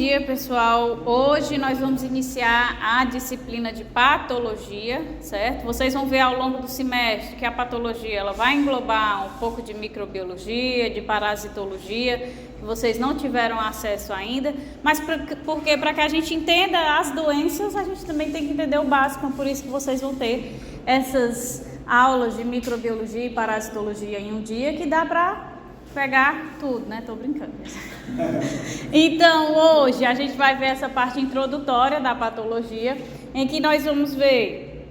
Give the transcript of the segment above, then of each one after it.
dia, pessoal. Hoje nós vamos iniciar a disciplina de patologia, certo? Vocês vão ver ao longo do semestre que a patologia ela vai englobar um pouco de microbiologia, de parasitologia, que vocês não tiveram acesso ainda, mas porque para que a gente entenda as doenças, a gente também tem que entender o básico, por isso que vocês vão ter essas aulas de microbiologia e parasitologia em um dia, que dá para pegar tudo, né? Tô brincando. Então, hoje a gente vai ver essa parte introdutória da patologia, em que nós vamos ver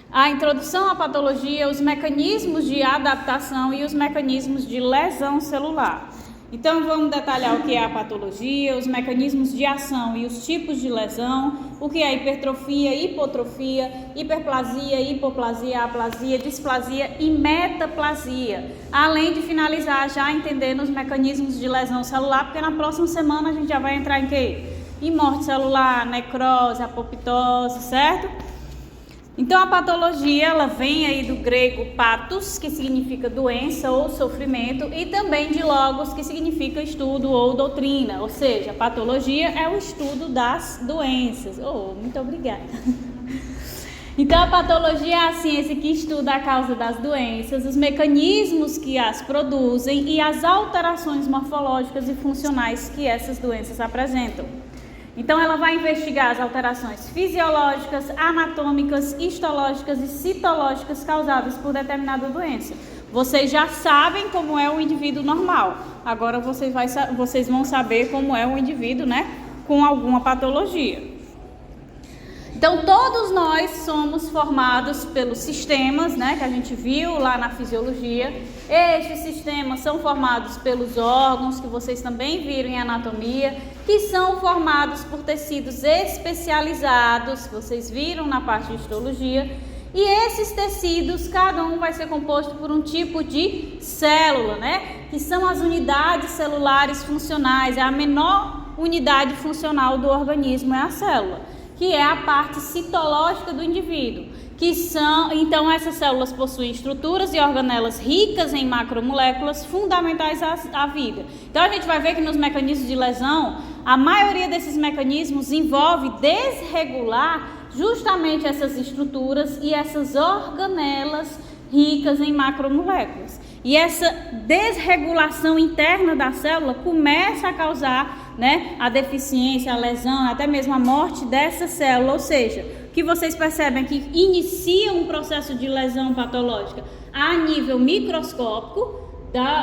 a introdução à patologia, os mecanismos de adaptação e os mecanismos de lesão celular. Então, vamos detalhar o que é a patologia, os mecanismos de ação e os tipos de lesão, o que é hipertrofia, hipotrofia, hiperplasia, hipoplasia, aplasia, displasia e metaplasia. Além de finalizar já entendendo os mecanismos de lesão celular, porque na próxima semana a gente já vai entrar em quê? Em morte celular, necrose, apoptose, certo? Então, a patologia, ela vem aí do grego patos, que significa doença ou sofrimento, e também de logos, que significa estudo ou doutrina, ou seja, a patologia é o estudo das doenças. Oh, muito obrigada. Então, a patologia é a ciência que estuda a causa das doenças, os mecanismos que as produzem e as alterações morfológicas e funcionais que essas doenças apresentam. Então, ela vai investigar as alterações fisiológicas, anatômicas, histológicas e citológicas causadas por determinada doença. Vocês já sabem como é o indivíduo normal. Agora, vocês vão saber como é o indivíduo, né, com alguma patologia. Então, todos nós somos formados pelos sistemas, né, que a gente viu lá na fisiologia. Estes sistemas são formados pelos órgãos, que vocês também viram em anatomia, que são formados por tecidos especializados, que vocês viram na parte de histologia. E esses tecidos, cada um vai ser composto por um tipo de célula, né, que são as unidades celulares funcionais. É a menor unidade funcional do organismo, é a célula, que é a parte citológica do indivíduo, então essas células possuem estruturas e organelas ricas em macromoléculas fundamentais à vida. Então a gente vai ver que nos mecanismos de lesão, a maioria desses mecanismos envolve desregular justamente essas estruturas e essas organelas ricas em macromoléculas. E essa desregulação interna da célula começa a causar, né, a deficiência, a lesão, até mesmo a morte dessa célula. Ou seja, o que vocês percebem é que inicia um processo de lesão patológica a nível microscópico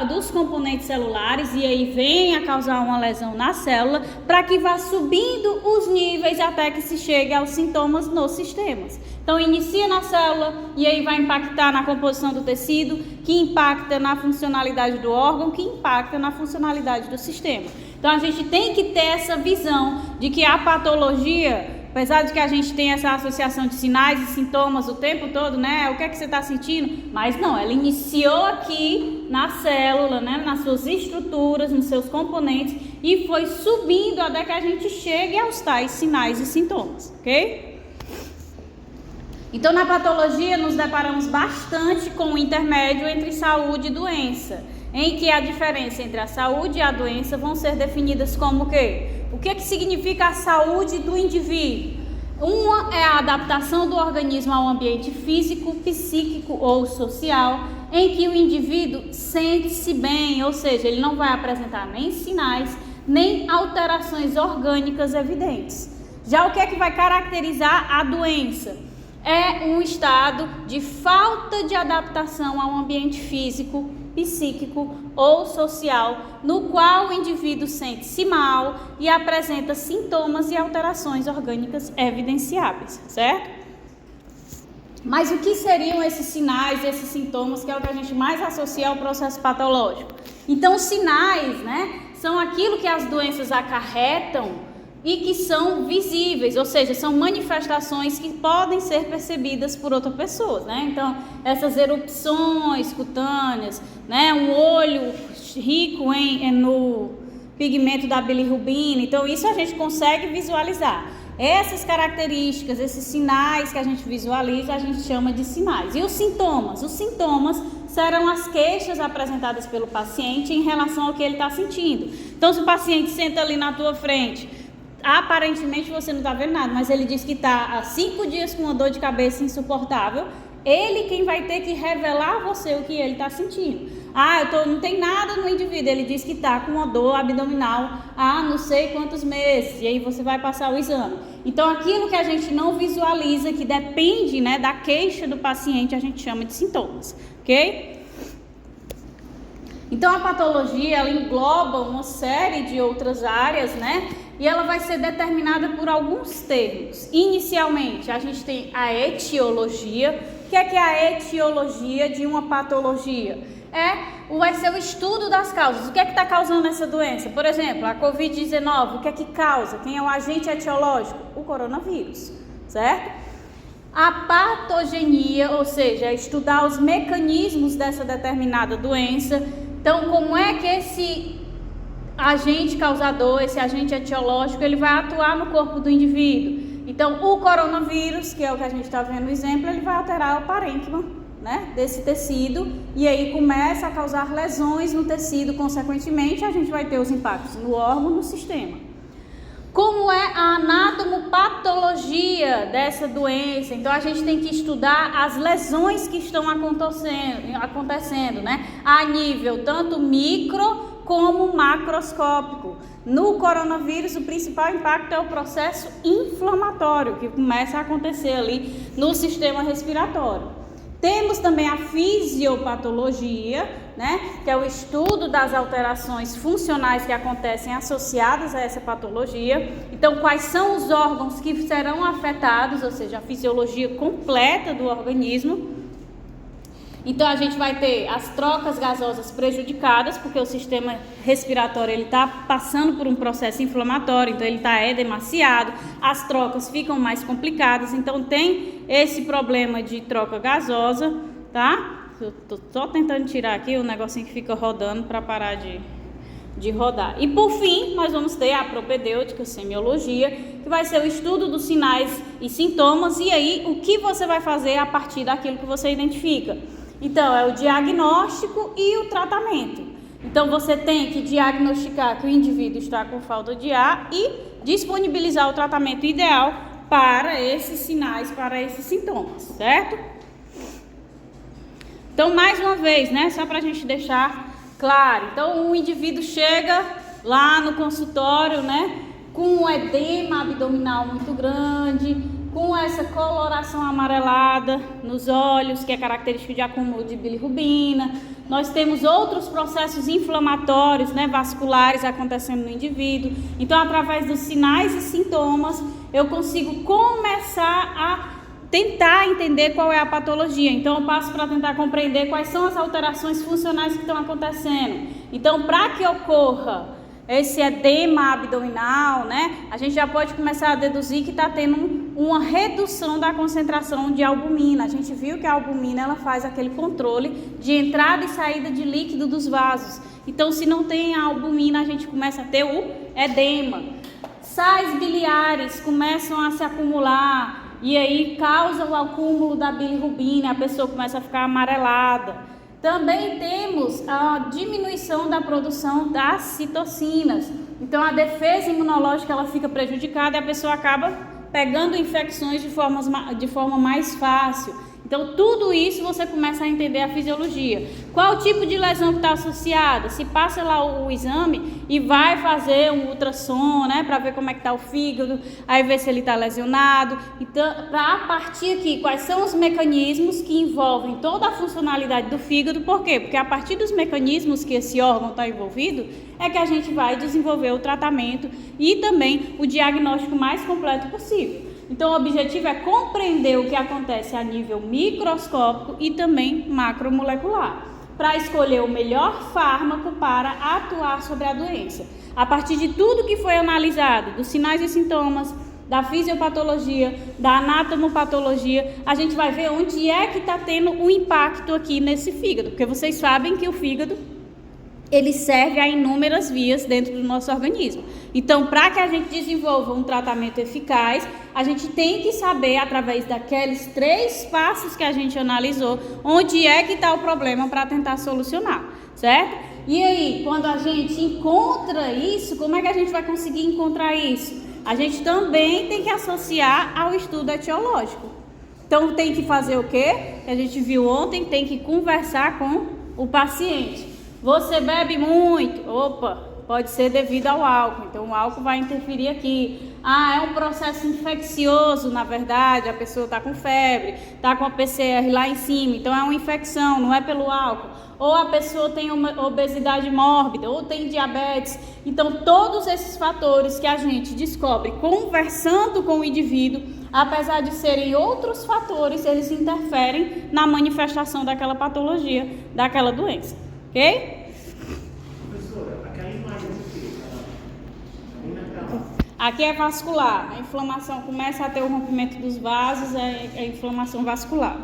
dos componentes celulares, e aí vem a causar uma lesão na célula, para que vá subindo os níveis até que se chegue aos sintomas nos sistemas. Então, inicia na célula e aí vai impactar na composição do tecido, que impacta na funcionalidade do órgão, que impacta na funcionalidade do sistema. Então, a gente tem que ter essa visão de que a patologia, apesar de que a gente tem essa associação de sinais e sintomas o tempo todo, né? O que é que você está sentindo? Mas não, ela iniciou aqui na célula, né? Nas suas estruturas, nos seus componentes, e foi subindo até que a gente chegue aos tais sinais e sintomas, ok? Então, na patologia, nos deparamos bastante com o intermédio entre saúde e doença, em que a diferença entre a saúde e a doença vão ser definidas como o quê? O que significa a saúde do indivíduo? Uma é a adaptação do organismo ao ambiente físico, psíquico ou social, em que o indivíduo sente-se bem, ou seja, ele não vai apresentar nem sinais, nem alterações orgânicas evidentes. Já o que é que vai caracterizar a doença? É um estado de falta de adaptação ao ambiente físico, psíquico ou social, no qual o indivíduo sente-se mal e apresenta sintomas e alterações orgânicas evidenciáveis, certo? Mas o que seriam esses sinais, esses sintomas, que é o que a gente mais associa ao processo patológico? Então, os sinais, né, são aquilo que as doenças acarretam e que são visíveis, ou seja, são manifestações que podem ser percebidas por outra pessoa, né? Então, essas erupções cutâneas, né? Um olho rico no pigmento da bilirrubina, então isso a gente consegue visualizar. Essas características, esses sinais que a gente visualiza, a gente chama de sinais. E os sintomas? Os sintomas serão as queixas apresentadas pelo paciente em relação ao que ele está sentindo. Então, se o paciente senta ali na tua frente aparentemente você não está vendo nada, mas ele diz que está há 5 dias com uma dor de cabeça insuportável, ele quem vai ter que revelar a você o que ele está sentindo. Não tem nada no indivíduo, ele diz que está com uma dor abdominal há não sei quantos meses, e aí você vai passar o exame. Então, aquilo que a gente não visualiza, que depende, né, da queixa do paciente, a gente chama de sintomas, ok? Então, a patologia, ela engloba uma série de outras áreas, né? E ela vai ser determinada por alguns termos. Inicialmente, a gente tem a etiologia. O que é a etiologia de uma patologia? Vai ser o estudo das causas. O que é que está causando essa doença? Por exemplo, a Covid-19, o que é que causa? Quem é o agente etiológico? O coronavírus, certo? A patogenia, ou seja, estudar os mecanismos dessa determinada doença. Então, como é que esse agente causador, esse agente etiológico, ele vai atuar no corpo do indivíduo? Então, o coronavírus, que é o que a gente está vendo no exemplo, ele vai alterar o parênquima, né, desse tecido, e aí começa a causar lesões no tecido, consequentemente, a gente vai ter os impactos no órgão, no sistema. Como é a anatomopatologia dessa doença? Então, a gente tem que estudar as lesões que estão acontecendo, né? A nível tanto micro como macroscópico. No coronavírus, o principal impacto é o processo inflamatório, que começa a acontecer ali no sistema respiratório. Temos também a fisiopatologia, né, que é o estudo das alterações funcionais que acontecem associadas a essa patologia. Então, quais são os órgãos que serão afetados, ou seja, a fisiologia completa do organismo. Então, a gente vai ter as trocas gasosas prejudicadas, porque o sistema respiratório ele está passando por um processo inflamatório, então ele está edemaciado, as trocas ficam mais complicadas, então tem esse problema de troca gasosa, tá? Eu tô só tentando tirar aqui o negocinho que fica rodando para parar de rodar. E por fim, nós vamos ter a propedêutica, semiologia, que vai ser o estudo dos sinais e sintomas, e aí o que você vai fazer a partir daquilo que você identifica. Então, é o diagnóstico e o tratamento. Então, você tem que diagnosticar que o indivíduo está com falta de ar e disponibilizar o tratamento ideal para esses sinais, para esses sintomas, certo? Então, mais uma vez, né, só para a gente deixar claro. Então, o indivíduo chega lá no consultório, né, com um edema abdominal muito grande, com essa coloração amarelada nos olhos, que é característico de acúmulo de bilirrubina. Nós temos outros processos inflamatórios, né, vasculares acontecendo no indivíduo. Então, através dos sinais e sintomas, eu consigo começar a tentar entender qual é a patologia. Então, eu passo para tentar compreender quais são as alterações funcionais que estão acontecendo. Então, para que ocorra esse edema abdominal, né, a gente já pode começar a deduzir que está tendo uma redução da concentração de albumina. A gente viu que a albumina ela faz aquele controle de entrada e saída de líquido dos vasos. Então, se não tem a albumina, a gente começa a ter o edema. Sais biliares começam a se acumular e aí causa o acúmulo da bilirrubina, a pessoa começa a ficar amarelada. Também temos a diminuição da produção das citocinas. Então, a defesa imunológica ela fica prejudicada e a pessoa acaba pegando infecções de forma mais fácil. Então, tudo isso você começa a entender a fisiologia. Qual o tipo de lesão que está associada? Se passa lá o exame e vai fazer um ultrassom, né, para ver como é que está o fígado, aí ver se ele está lesionado. Então, a partir aqui, quais são os mecanismos que envolvem toda a funcionalidade do fígado? Por quê? Porque a partir dos mecanismos que esse órgão está envolvido, é que a gente vai desenvolver o tratamento e também o diagnóstico mais completo possível. Então, o objetivo é compreender o que acontece a nível microscópico e também macromolecular, para escolher o melhor fármaco para atuar sobre a doença. A partir de tudo que foi analisado, dos sinais e sintomas, da fisiopatologia, da anatomopatologia, a gente vai ver onde é que está tendo um impacto aqui nesse fígado, porque vocês sabem que o fígado ele serve a inúmeras vias dentro do nosso organismo. Então, para que a gente desenvolva um tratamento eficaz, a gente tem que saber, através daqueles 3 passos que a gente analisou, onde é que está o problema para tentar solucionar, certo? E aí, quando a gente encontra isso, como é que a gente vai conseguir encontrar isso? a gente também tem que associar ao estudo etiológico. Então tem que fazer o quê? Que a gente viu ontem, tem que conversar com o paciente. Você bebe muito? Opa, pode ser devido ao álcool, então o álcool vai interferir aqui. Ah, é um processo infeccioso, na verdade, a pessoa está com febre, está com a PCR lá em cima, então é uma infecção, não é pelo álcool. Ou a pessoa tem uma obesidade mórbida, ou tem diabetes. Então todos esses fatores que a gente descobre conversando com o indivíduo, apesar de serem outros fatores, eles interferem na manifestação daquela patologia, daquela doença, ok? Aqui é vascular, a inflamação começa a ter o rompimento dos vasos, é a inflamação vascular.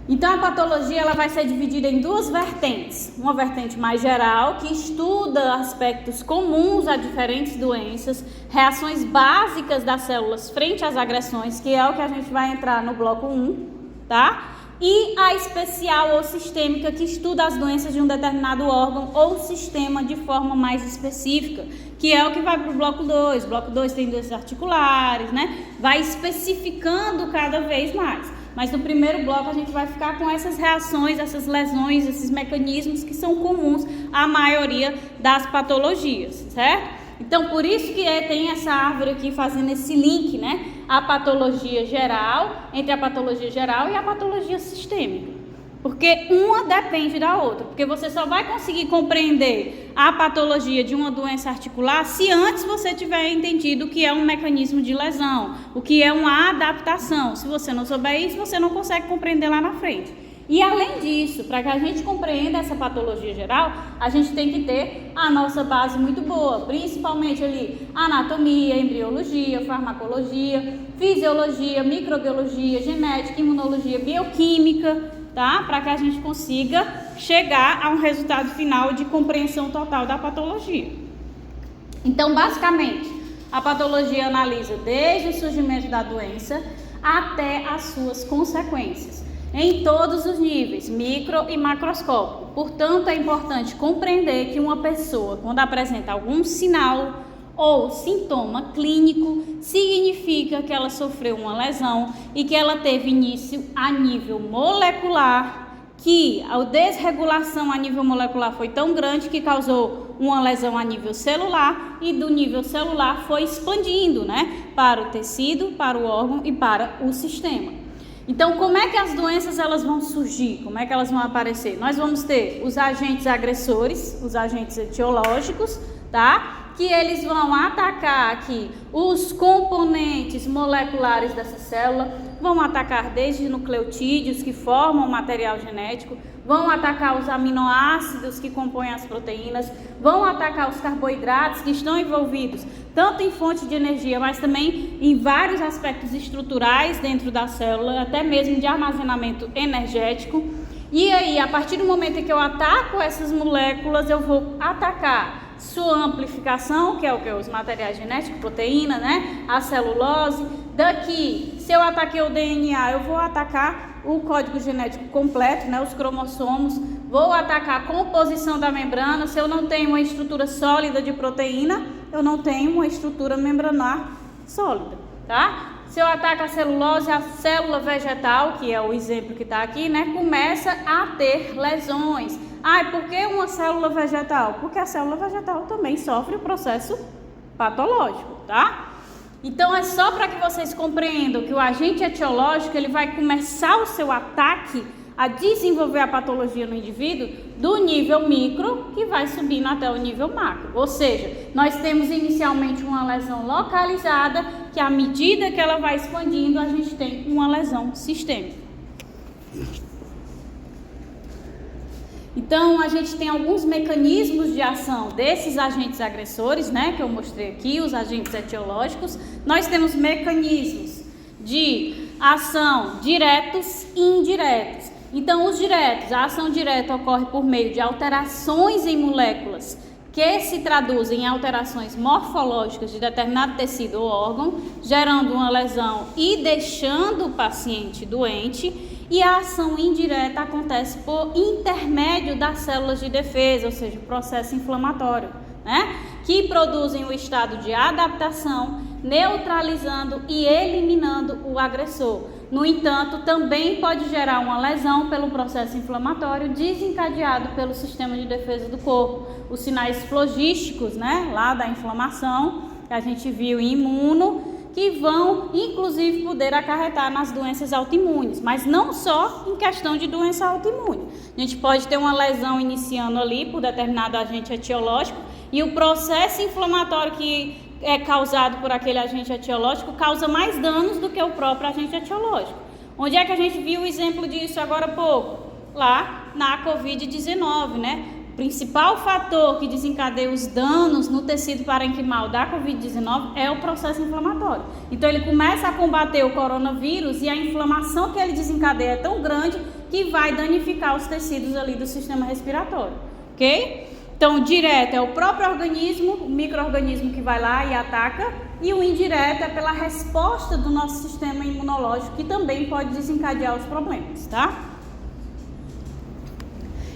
Então a patologia ela vai ser dividida em duas vertentes. Uma vertente mais geral, que estuda aspectos comuns a diferentes doenças, reações básicas das células frente às agressões, que é o que a gente vai entrar no bloco 1, tá? E a especial ou sistêmica, que estuda as doenças de um determinado órgão ou sistema de forma mais específica, que é o que vai para o bloco 2. O bloco 2 tem doenças articulares, né? Vai especificando cada vez mais. Mas no primeiro bloco a gente vai ficar com essas reações, essas lesões, esses mecanismos que são comuns à maioria das patologias, certo? Então, por isso que tem essa árvore aqui fazendo esse link, né? A patologia geral, entre a patologia geral e a patologia sistêmica. Porque uma depende da outra. Porque você só vai conseguir compreender a patologia de uma doença articular se antes você tiver entendido o que é um mecanismo de lesão, o que é uma adaptação. Se você não souber isso, você não consegue compreender lá na frente. E além disso, para que a gente compreenda essa patologia geral, a gente tem que ter a nossa base muito boa, principalmente ali anatomia, embriologia, farmacologia, fisiologia, microbiologia, genética, imunologia, bioquímica, tá? Para que a gente consiga chegar a um resultado final de compreensão total da patologia. Então, basicamente, a patologia analisa desde o surgimento da doença até as suas consequências, em todos os níveis, micro e macroscópico. Portanto, é importante compreender que uma pessoa, quando apresenta algum sinal ou sintoma clínico, significa que ela sofreu uma lesão e que ela teve início a nível molecular, que a desregulação a nível molecular foi tão grande que causou uma lesão a nível celular, e do nível celular foi expandindo, né, para o tecido, para o órgão e para o sistema. Então, como é que as doenças elas vão surgir? Como é que elas vão aparecer? Nós vamos ter os agentes agressores, os agentes etiológicos, tá? Que eles vão atacar aqui os componentes moleculares dessa célula, vão atacar desde nucleotídeos que formam o material genético, vão atacar os aminoácidos que compõem as proteínas, vão atacar os carboidratos que estão envolvidos tanto em fonte de energia, mas também em vários aspectos estruturais dentro da célula, até mesmo de armazenamento energético. E aí, a partir do momento em que eu ataco essas moléculas, eu vou atacar sua amplificação, que é o que? Os materiais genéticos, proteína, né? A celulose. Daqui, se eu ataquei o DNA, eu vou atacar o código genético completo, né? Os cromossomos. Vou atacar a composição da membrana. Se eu não tenho uma estrutura sólida de proteína, eu não tenho uma estrutura membranar sólida, tá? Se eu ataco a celulose, a célula vegetal, que é o exemplo que está aqui, né? Começa a ter lesões. Ah, por que uma célula vegetal? Porque a célula vegetal também sofre o processo patológico, tá? Então, é só para que vocês compreendam que o agente etiológico, ele vai começar o seu ataque a desenvolver a patologia no indivíduo do nível micro, que vai subindo até o nível macro. Ou seja, nós temos inicialmente uma lesão localizada, que à medida que ela vai expandindo, a gente tem uma lesão sistêmica. Então, a gente tem alguns mecanismos de ação desses agentes agressores, né, que eu mostrei aqui, os agentes etiológicos. Nós temos mecanismos de ação diretos e indiretos. Então, os diretos, a ação direta ocorre por meio de alterações em moléculas que se traduzem em alterações morfológicas de determinado tecido ou órgão, gerando uma lesão e deixando o paciente doente. E a ação indireta acontece por intermédio das células de defesa, ou seja, o processo inflamatório, né? Que produzem o estado de adaptação, neutralizando e eliminando o agressor. No entanto, também pode gerar uma lesão pelo processo inflamatório desencadeado pelo sistema de defesa do corpo. Os sinais flogísticos, né, lá da inflamação, que a gente viu em imuno, que vão, inclusive, poder acarretar nas doenças autoimunes, mas não só em questão de doença autoimune. A gente pode ter uma lesão iniciando ali por determinado agente etiológico e o processo inflamatório que é causado por aquele agente etiológico causa mais danos do que o próprio agente etiológico. Onde é que a gente viu o exemplo disso agora há pouco? Lá na Covid-19, né? O principal fator que desencadeia os danos no tecido parenquimal da Covid-19 é o processo inflamatório. Então ele começa a combater o coronavírus e a inflamação que ele desencadeia é tão grande que vai danificar os tecidos ali do sistema respiratório, ok? Então, o direto é o próprio organismo, o micro-organismo que vai lá e ataca, e o indireto é pela resposta do nosso sistema imunológico, que também pode desencadear os problemas, tá?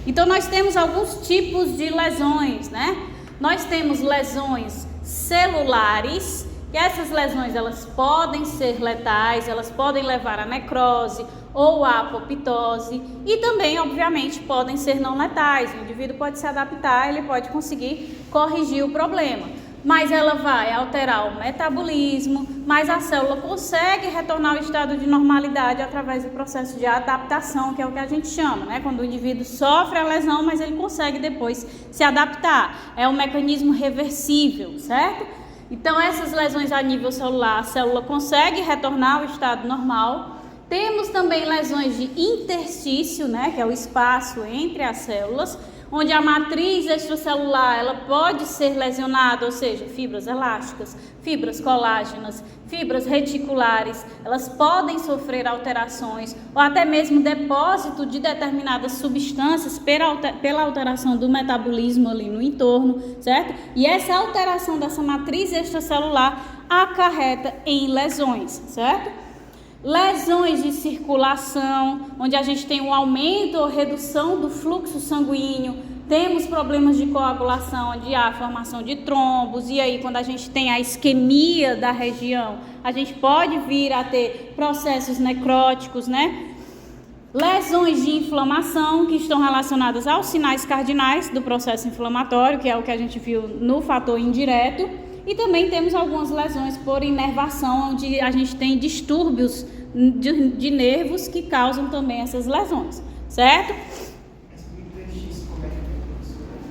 Então, nós temos alguns tipos de lesões, né? Nós temos lesões celulares, que essas lesões, elas podem ser letais, elas podem levar à necrose ou à apoptose e também, obviamente, podem ser não letais. O indivíduo pode se adaptar, ele pode conseguir corrigir o problema, mas ela vai alterar o metabolismo, mas a célula consegue retornar ao estado de normalidade através do processo de adaptação, que é o que a gente chama, né? Quando o indivíduo sofre a lesão, mas ele consegue depois se adaptar. É um mecanismo reversível, certo? Então, essas lesões a nível celular, a célula consegue retornar ao estado normal. Temos também lesões de interstício, né, que é o espaço entre as células, onde a matriz extracelular ela pode ser lesionada, ou seja, fibras elásticas, fibras colágenas, fibras reticulares, elas podem sofrer alterações ou até mesmo depósito de determinadas substâncias pela alteração do metabolismo ali no entorno, certo? E essa alteração dessa matriz extracelular acarreta em lesões, certo? Lesões de circulação, onde a gente tem um aumento ou redução do fluxo sanguíneo, temos problemas de coagulação, onde há formação de trombos, e aí quando a gente tem a isquemia da região, a gente pode vir a ter processos necróticos, né? Lesões de inflamação, que estão relacionadas aos sinais cardinais do processo inflamatório, que é o que a gente viu no fator indireto. E também temos algumas lesões por inervação, onde a gente tem distúrbios de nervos que causam também essas lesões, certo?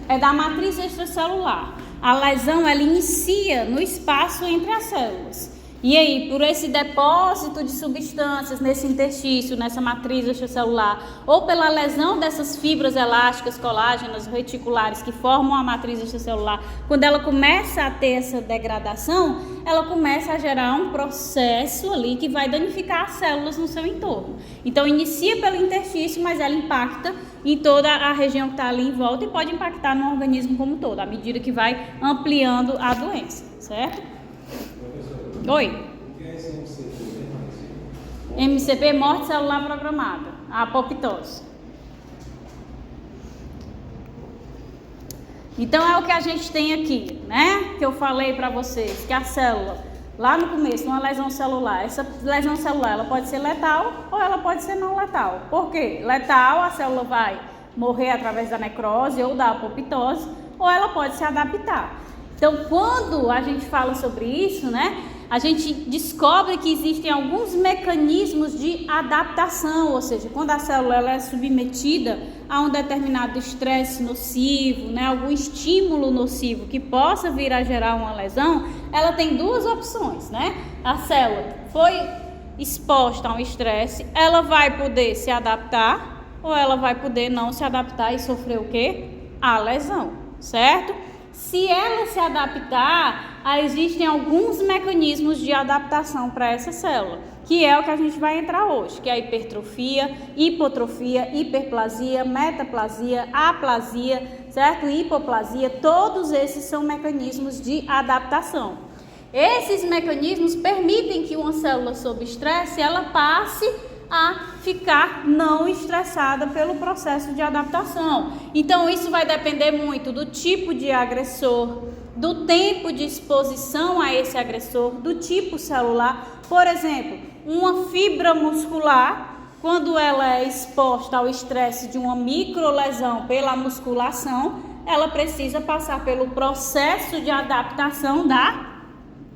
É da matriz extracelular. A lesão, ela inicia no espaço entre as células. E aí, por esse depósito de substâncias nesse interstício, nessa matriz extracelular, ou pela lesão dessas fibras elásticas, colágenas, reticulares que formam a matriz extracelular, quando ela começa a ter essa degradação, ela começa a gerar um processo ali que vai danificar as células no seu entorno. Então, inicia pelo interstício, mas ela impacta em toda a região que está ali em volta e pode impactar no organismo como um todo, à medida que vai ampliando a doença, certo? Oi. O que é esse MCP? MCP, morte celular programada, a apoptose. Então é o que a gente tem aqui, né? Que eu falei para vocês, que a célula, lá no começo, uma lesão celular, essa lesão celular, ela pode ser letal ou ela pode ser não letal. Por quê? Letal, a célula vai morrer através da necrose ou da apoptose, ou ela pode se adaptar. Então, quando a gente fala sobre isso, né? A gente descobre que existem alguns mecanismos de adaptação, ou seja, quando a célula ela é submetida a um determinado estresse nocivo, né, algum estímulo nocivo que possa vir a gerar uma lesão, ela tem duas opções, né? A célula foi exposta a um estresse, ela vai poder se adaptar ou ela vai poder não se adaptar e sofrer o quê? A lesão, certo? Se ela se adaptar, existem alguns mecanismos de adaptação para essa célula, que é o que a gente vai entrar hoje, que é a hipertrofia, hipotrofia, hiperplasia, metaplasia, aplasia, certo? Hipoplasia, todos esses são mecanismos de adaptação. Esses mecanismos permitem que uma célula sob estresse, ela passe a ficar não estressada pelo processo de adaptação. Então, isso vai depender muito do tipo de agressor, do tempo de exposição a esse agressor, do tipo celular. Por exemplo, uma fibra muscular, quando ela é exposta ao estresse de uma microlesão pela musculação, ela precisa passar pelo processo de adaptação da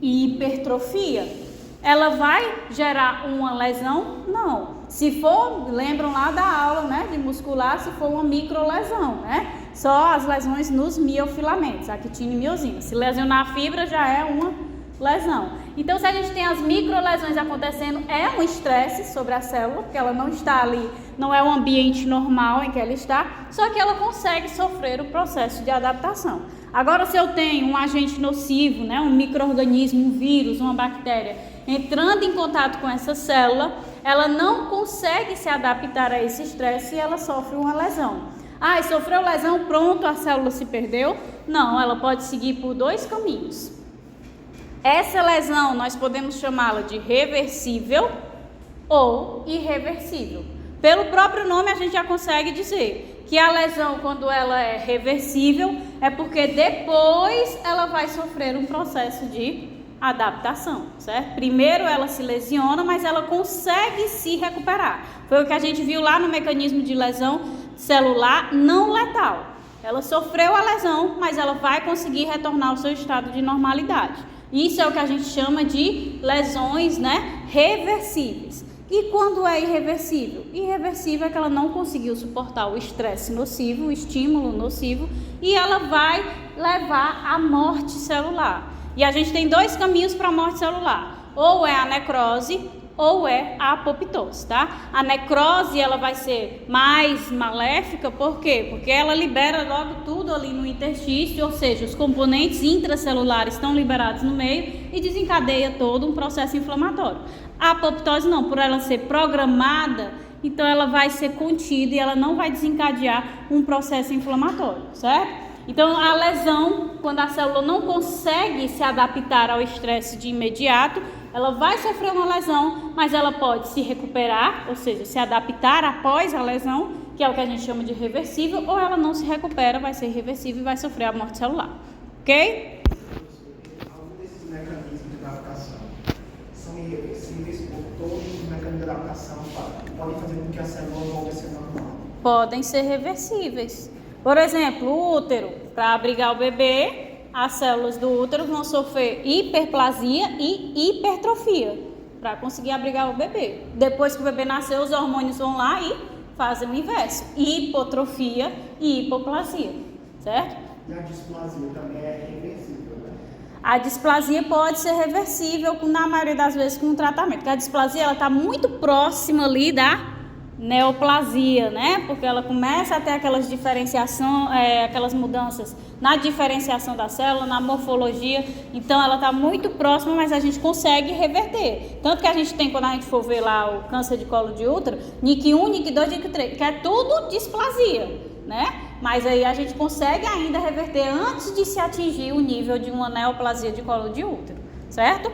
hipertrofia. Ela vai gerar uma lesão? Não. Se for, lembram lá da aula, né, de muscular, se for uma microlesão, né? Só as lesões nos miofilamentos, actina e miosina. Se lesionar a fibra, já é uma lesão. Então, se a gente tem as microlesões acontecendo, é um estresse sobre a célula, porque ela não está ali, não é o ambiente normal em que ela está, só que ela consegue sofrer o processo de adaptação. Agora, se eu tenho um agente nocivo, né, um micro-organismo, um vírus, uma bactéria, entrando em contato com essa célula, ela não consegue se adaptar a esse estresse e ela sofre uma lesão. Ah, e sofreu lesão, pronto, a célula se perdeu? Não, ela pode seguir por dois caminhos. Essa lesão nós podemos chamá-la de reversível ou irreversível. Pelo próprio nome a gente já consegue dizer que a lesão, quando ela é reversível, é porque depois ela vai sofrer um processo de adaptação, certo? Primeiro ela se lesiona, mas ela consegue se recuperar. Foi o que a gente viu lá no mecanismo de lesão celular não letal. Ela sofreu a lesão, mas ela vai conseguir retornar ao seu estado de normalidade. Isso é o que a gente chama de lesões, né, reversíveis. E quando é irreversível? Irreversível é que ela não conseguiu suportar o estresse nocivo, o estímulo nocivo, e ela vai levar à morte celular. E a gente tem dois caminhos para a morte celular, ou é a necrose ou é a apoptose, tá? A necrose, ela vai ser mais maléfica, por quê? Porque ela libera logo tudo ali no interstício, ou seja, os componentes intracelulares estão liberados no meio e desencadeia todo um processo inflamatório. A apoptose não, por ela ser programada, então ela vai ser contida e ela não vai desencadear um processo inflamatório, certo? Então, a lesão, quando a célula não consegue se adaptar ao estresse de imediato, ela vai sofrer uma lesão, mas ela pode se recuperar, ou seja, se adaptar após a lesão, que é o que a gente chama de reversível, ou ela não se recupera, vai ser irreversível e vai sofrer a morte celular. Ok? Alguns desses mecanismos de adaptação são irreversíveis por todos os mecanismos de adaptação podem fazer com que a célula volte a ser normal. Podem ser reversíveis. Por exemplo, o útero, para abrigar o bebê, as células do útero vão sofrer hiperplasia e hipertrofia para conseguir abrigar o bebê. Depois que o bebê nasceu, os hormônios vão lá e fazem o inverso, hipotrofia e hipoplasia, certo? E a displasia também é reversível, né? A displasia pode ser reversível, na maioria das vezes, com um tratamento, porque a displasia está muito próxima ali da neoplasia, né? Porque ela começa a ter aquelas diferenciação, aquelas mudanças na diferenciação da célula, na morfologia. Então ela está muito próxima, mas a gente consegue reverter. Tanto que a gente tem, quando a gente for ver lá o câncer de colo de útero, NIC1, NIC2, NIC3, que é tudo displasia, né? Mas aí a gente consegue ainda reverter antes de se atingir o nível de uma neoplasia de colo de útero, certo?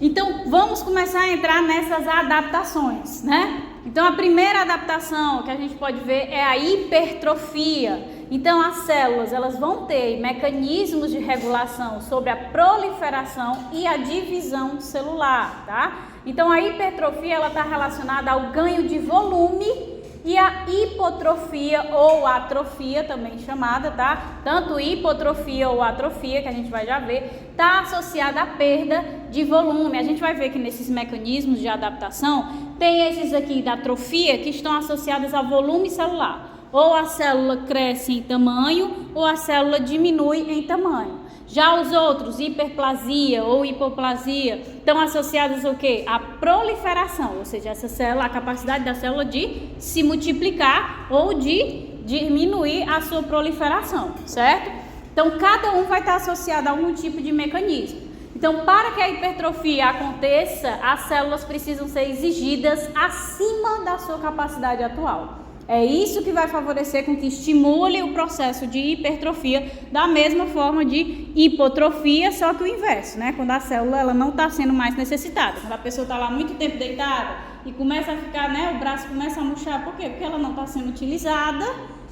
Então, vamos começar a entrar nessas adaptações, né? Então, a primeira adaptação que a gente pode ver é a hipertrofia. Então, as células, elas vão ter mecanismos de regulação sobre a proliferação e a divisão celular, tá? Então, a hipertrofia, ela está relacionada ao ganho de volume e a hipotrofia ou atrofia, também chamada, tá? Tanto hipotrofia ou atrofia, que a gente vai já ver, está associada à perda de volume. A gente vai ver que nesses mecanismos de adaptação, tem esses aqui da atrofia que estão associados ao volume celular. Ou a célula cresce em tamanho, ou a célula diminui em tamanho. Já os outros, hiperplasia ou hipoplasia, estão associados ao quê? À proliferação, ou seja, essa célula, a capacidade da célula de se multiplicar ou de diminuir a sua proliferação, certo? Então, cada um vai estar associado a algum tipo de mecanismo. Então, para que a hipertrofia aconteça, as células precisam ser exigidas acima da sua capacidade atual. É isso que vai favorecer com que estimule o processo de hipertrofia, da mesma forma de hipotrofia, só que o inverso, né? Quando a célula ela não está sendo mais necessitada. Quando a pessoa está lá muito tempo deitada e começa a ficar, né? O braço começa a murchar. Por quê? Porque ela não está sendo utilizada,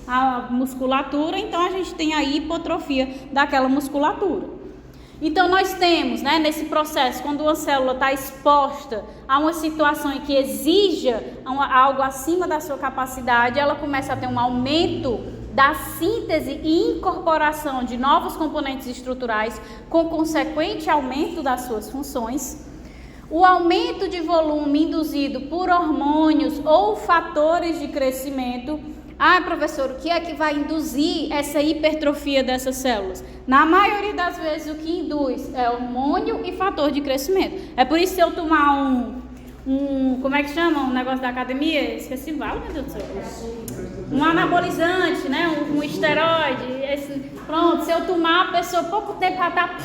a musculatura, então a gente tem a hipotrofia daquela musculatura. Então nós temos, né, nesse processo, quando uma célula está exposta a uma situação em que exija algo acima da sua capacidade, ela começa a ter um aumento da síntese e incorporação de novos componentes estruturais, com consequente aumento das suas funções. O aumento de volume induzido por hormônios ou fatores de crescimento. Ah, professor, o que é que vai induzir essa hipertrofia dessas células? Na maioria das vezes o que induz é hormônio e fator de crescimento. É por isso que se eu tomar como é que chama? Um negócio da academia? Esqueci o nome, meu Deus do céu. Um anabolizante, né? Um esteroide. Pronto, se eu tomar, a pessoa pouco tempo já está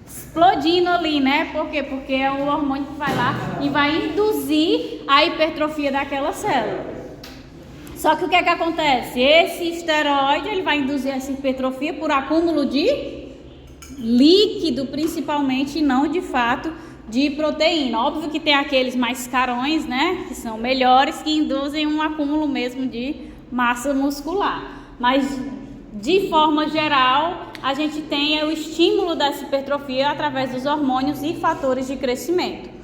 explodindo ali, né? Por quê? Porque é o hormônio que vai lá e vai induzir a hipertrofia daquela célula. Só que o que é que acontece? Esse esteroide, ele vai induzir essa hipertrofia por acúmulo de líquido, principalmente, e não de fato de proteína. Óbvio que tem aqueles mais carões, né, que são melhores, que induzem um acúmulo mesmo de massa muscular. Mas, de forma geral, a gente tem o estímulo dessa hipertrofia através dos hormônios e fatores de crescimento.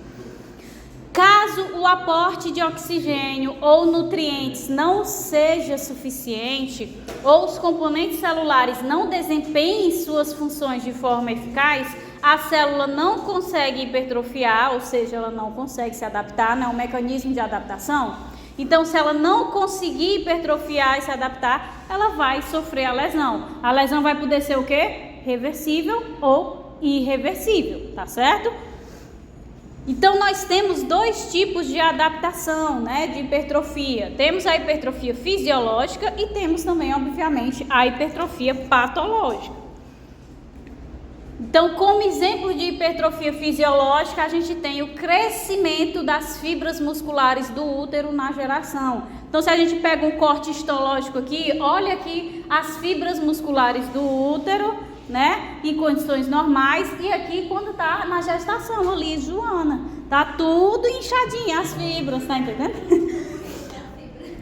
Caso o aporte de oxigênio ou nutrientes não seja suficiente, ou os componentes celulares não desempenhem suas funções de forma eficaz, a célula não consegue hipertrofiar, ou seja, ela não consegue se adaptar, né? Um mecanismo de adaptação. Então, se ela não conseguir hipertrofiar e se adaptar, ela vai sofrer a lesão. A lesão vai poder ser o quê? Reversível ou irreversível, tá certo? Então, nós temos dois tipos de adaptação, né, de hipertrofia. Temos a hipertrofia fisiológica e temos também, obviamente, a hipertrofia patológica. Então, como exemplo de hipertrofia fisiológica, a gente tem o crescimento das fibras musculares do útero na geração. Então, se a gente pega um corte histológico aqui, olha aqui as fibras musculares do útero, né, em condições normais, e aqui quando tá na gestação ali, Joana, tá tudo inchadinho as fibras, tá entendendo?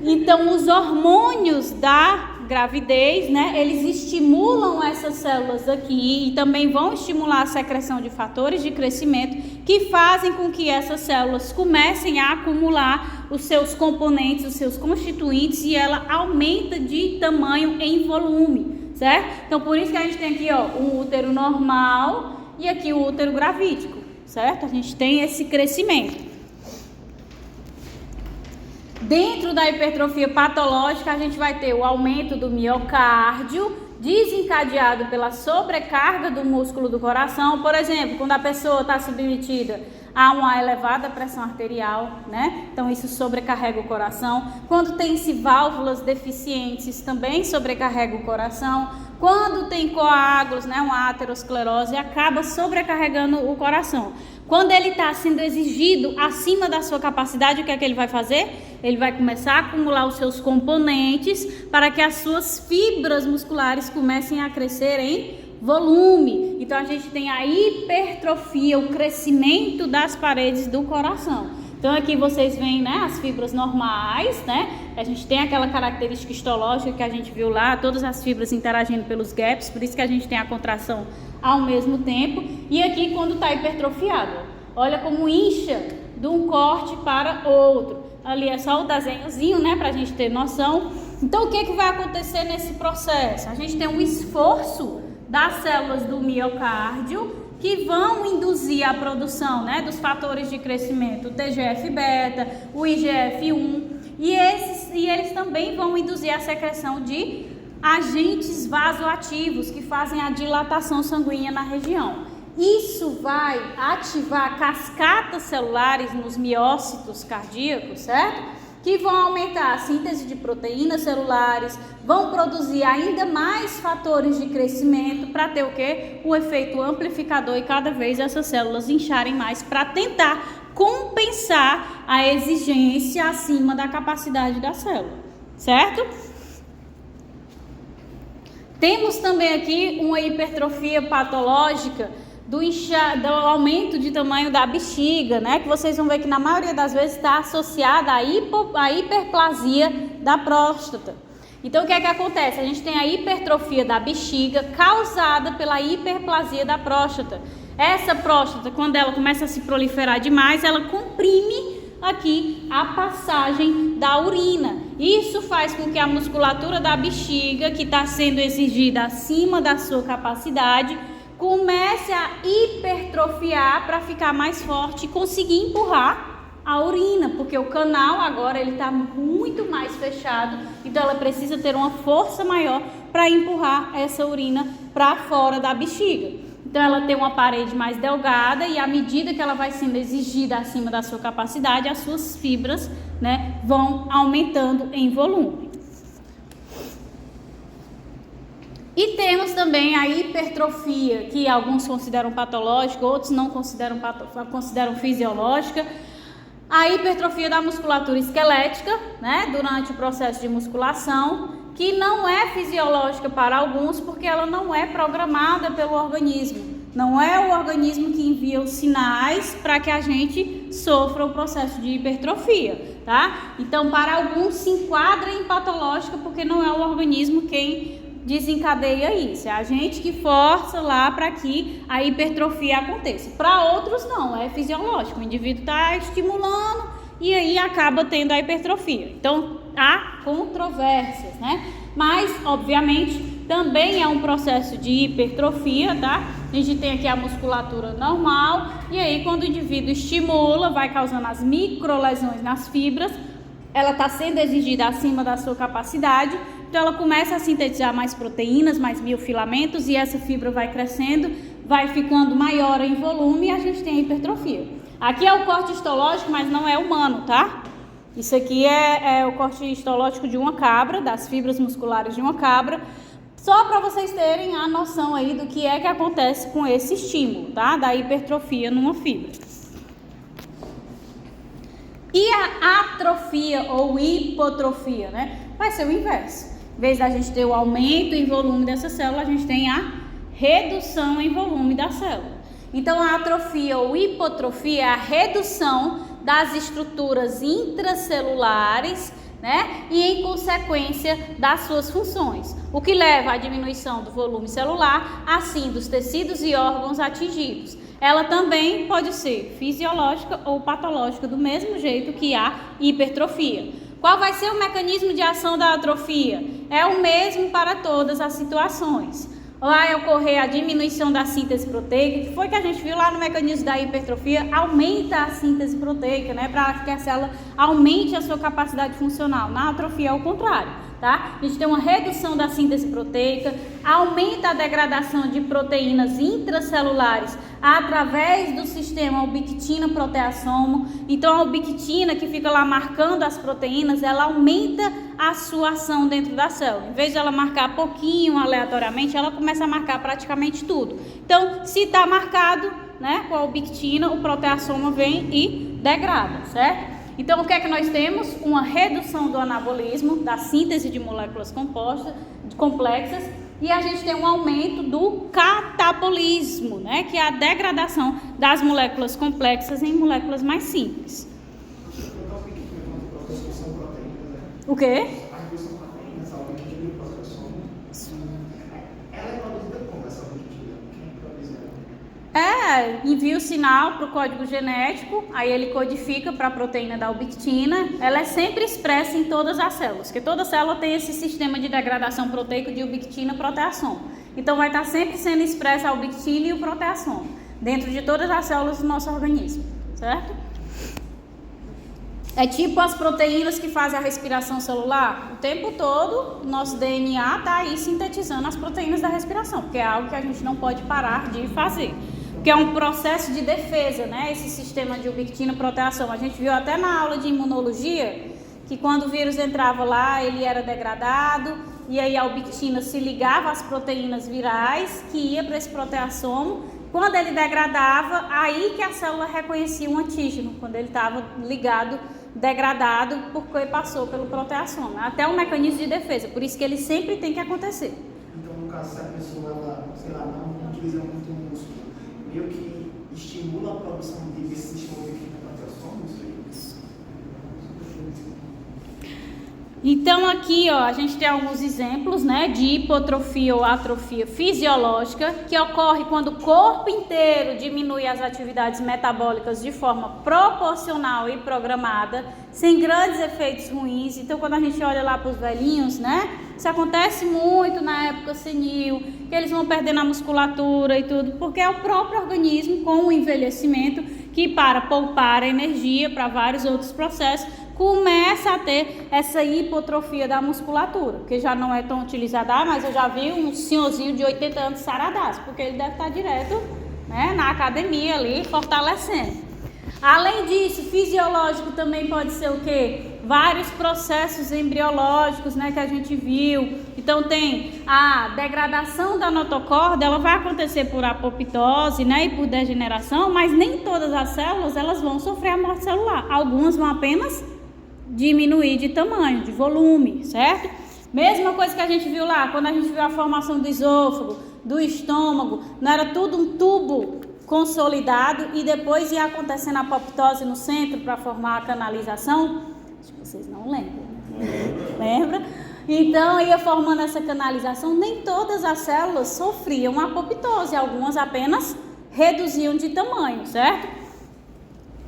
Então, os hormônios da gravidez, né, eles estimulam essas células aqui e também vão estimular a secreção de fatores de crescimento que fazem com que essas células comecem a acumular os seus componentes, os seus constituintes, e ela aumenta de tamanho em volume. Certo? Então, por isso que a gente tem aqui, ó, um útero normal e aqui o útero gravídico, certo? A gente tem esse crescimento. Dentro da hipertrofia patológica, a gente vai ter o aumento do miocárdio, desencadeado pela sobrecarga do músculo do coração. Por exemplo, quando a pessoa está submetida a uma elevada pressão arterial, né? Então isso sobrecarrega o coração. Quando tem-se válvulas deficientes, isso também sobrecarrega o coração. Quando tem coágulos, né, uma aterosclerose, acaba sobrecarregando o coração. Quando ele está sendo exigido acima da sua capacidade, o que é que ele vai fazer? Ele vai começar a acumular os seus componentes para que as suas fibras musculares comecem a crescer em volume. Então a gente tem a hipertrofia, o crescimento das paredes do coração. Então aqui vocês veem, né, as fibras normais, né? A gente tem aquela característica histológica que a gente viu lá, todas as fibras interagindo pelos gaps, por isso que a gente tem a contração ao mesmo tempo. E aqui quando está hipertrofiado, olha como incha de um corte para outro. Ali é só o desenhozinho, né, para a gente ter noção. Então o que vai acontecer nesse processo? A gente tem um esforço das células do miocárdio que vão induzir a produção, né, dos fatores de crescimento, o TGF-beta, o IGF-1, e eles também vão induzir a secreção de agentes vasoativos que fazem a dilatação sanguínea na região. Isso vai ativar cascatas celulares nos miócitos cardíacos, certo? Que vão aumentar a síntese de proteínas celulares, vão produzir ainda mais fatores de crescimento para ter o quê? Um efeito amplificador e cada vez essas células incharem mais para tentar compensar a exigência acima da capacidade da célula. certo? Temos também aqui uma hipertrofia patológica do aumento de tamanho da bexiga, né? Que vocês vão ver que na maioria das vezes está associada à hiperplasia da próstata. Então, o que é que acontece? A gente tem a hipertrofia da bexiga causada pela hiperplasia da próstata. Essa próstata, quando ela começa a se proliferar demais, ela comprime aqui a passagem da urina. Isso faz com que a musculatura da bexiga, que está sendo exigida acima da sua capacidade, comece a hipertrofiar para ficar mais forte e conseguir empurrar a urina, porque o canal agora ele está muito mais fechado, então ela precisa ter uma força maior para empurrar essa urina para fora da bexiga. Então ela tem uma parede mais delgada e à medida que ela vai sendo exigida acima da sua capacidade, as suas fibras, né, vão aumentando em volume. E temos também a hipertrofia, que alguns consideram patológica, outros não consideram fisiológica. A hipertrofia da musculatura esquelética, né, durante o processo de musculação, que não é fisiológica para alguns, porque ela não é programada pelo organismo. Não é o organismo que envia os sinais para que a gente sofra o processo de hipertrofia, tá? Então, para alguns se enquadra em patológica, porque não é o organismo quem desencadeia isso. É a gente que força lá para que a hipertrofia aconteça. Para outros não, é fisiológico. O indivíduo está estimulando e aí acaba tendo a hipertrofia. Então, há controvérsias, né? Mas, obviamente, também é um processo de hipertrofia, tá? A gente tem aqui a musculatura normal e aí quando o indivíduo estimula, vai causando as microlesões nas fibras, ela está sendo exigida acima da sua capacidade, então ela começa a sintetizar mais proteínas, mais miofilamentos e essa fibra vai crescendo, vai ficando maior em volume e a gente tem a hipertrofia. Aqui é o corte histológico, mas não é humano, tá? Isso aqui é o corte histológico de uma cabra, das fibras musculares de uma cabra, só para vocês terem a noção aí do que é que acontece com esse estímulo, tá? Da hipertrofia numa fibra. E a atrofia ou hipotrofia, né? Vai ser o inverso. Em vez da gente ter o aumento em volume dessa célula, a gente tem a redução em volume da célula. Então, a atrofia ou hipotrofia é a redução das estruturas intracelulares, né? E em consequência das suas funções, o que leva à diminuição do volume celular, assim dos tecidos e órgãos atingidos. Ela também pode ser fisiológica ou patológica, do mesmo jeito que a hipertrofia. Qual vai ser o mecanismo de ação da atrofia? É o mesmo para todas as situações. Vai ocorrer a diminuição da síntese proteica, que foi que a gente viu lá no mecanismo da hipertrofia, aumenta a síntese proteica, né, para que a célula aumente a sua capacidade funcional. Na atrofia é o contrário, tá? A gente tem uma redução da síntese proteica, aumenta a degradação de proteínas intracelulares através do sistema ubiquitina-proteassomo. Então a ubiquitina, que fica lá marcando as proteínas, ela aumenta a sua ação dentro da célula. Em vez de ela marcar pouquinho aleatoriamente, ela começa a marcar praticamente tudo. Então, se está marcado, né, com a ubiquitina, o proteassomo vem e degrada, certo? Então, o que é que nós temos? Uma redução do anabolismo, da síntese de moléculas complexas, e a gente tem um aumento do catabolismo, né, que é a degradação das moléculas complexas em moléculas mais simples. O quê? A redução proteína, essa ubiquitina e proteassomo, ela é produzida como essa ubiquitina? Quem produz ela? Envia o sinal para o código genético, aí ele codifica para a proteína da ubiquitina. Ela é sempre expressa em todas as células, porque toda célula tem esse sistema de degradação proteico de ubiquitina-proteassomo. Então vai estar sempre sendo expressa a ubiquitina e o proteassomo dentro de todas as células do nosso organismo, certo? É tipo as proteínas que fazem a respiração celular. O tempo todo, o nosso DNA está aí sintetizando as proteínas da respiração, porque é algo que a gente não pode parar de fazer. Porque é um processo de defesa, né? Esse sistema de ubiquitina-proteassomo. A gente viu até na aula de imunologia que quando o vírus entrava lá, ele era degradado, e aí a ubiquitina se ligava às proteínas virais, que ia para esse proteassomo. Quando ele degradava, aí que a célula reconhecia um antígeno, quando ele estava ligado degradado porque passou pelo proteasoma. Até um mecanismo de defesa, por isso que ele sempre tem que acontecer. Então, no caso, se a pessoa, ela, sei lá, não utiliza muito o músculo, meio que estimula a produção desse sistema de proteasoma, isso aí? Então aqui, ó, a gente tem alguns exemplos, né, de hipotrofia ou atrofia fisiológica, que ocorre quando o corpo inteiro diminui as atividades metabólicas de forma proporcional e programada, sem grandes efeitos ruins. Então, quando a gente olha lá para os velhinhos, né, isso acontece muito na época senil, que eles vão perdendo a musculatura e tudo, porque é o próprio organismo com o envelhecimento que, para poupar energia para vários outros processos, começa a ter essa hipotrofia da musculatura, que já não é tão utilizada, mas eu já vi um senhorzinho de 80 anos saradaço, porque ele deve estar direto, né, na academia ali, fortalecendo. Além disso, fisiológico também pode ser o quê? Vários processos embriológicos, né, que a gente viu. Então tem a degradação da notocorda, ela vai acontecer por apoptose, né, e por degeneração, mas nem todas as células elas vão sofrer a morte celular. Algumas vão apenas diminuir de tamanho, de volume, certo? Mesma coisa que a gente viu lá, quando a gente viu a formação do esôfago, do estômago, não era tudo um tubo consolidado e depois ia acontecendo a apoptose no centro para formar a canalização? Acho que vocês não lembram. Lembra? Então ia formando essa canalização, nem todas as células sofriam apoptose, algumas apenas reduziam de tamanho, certo?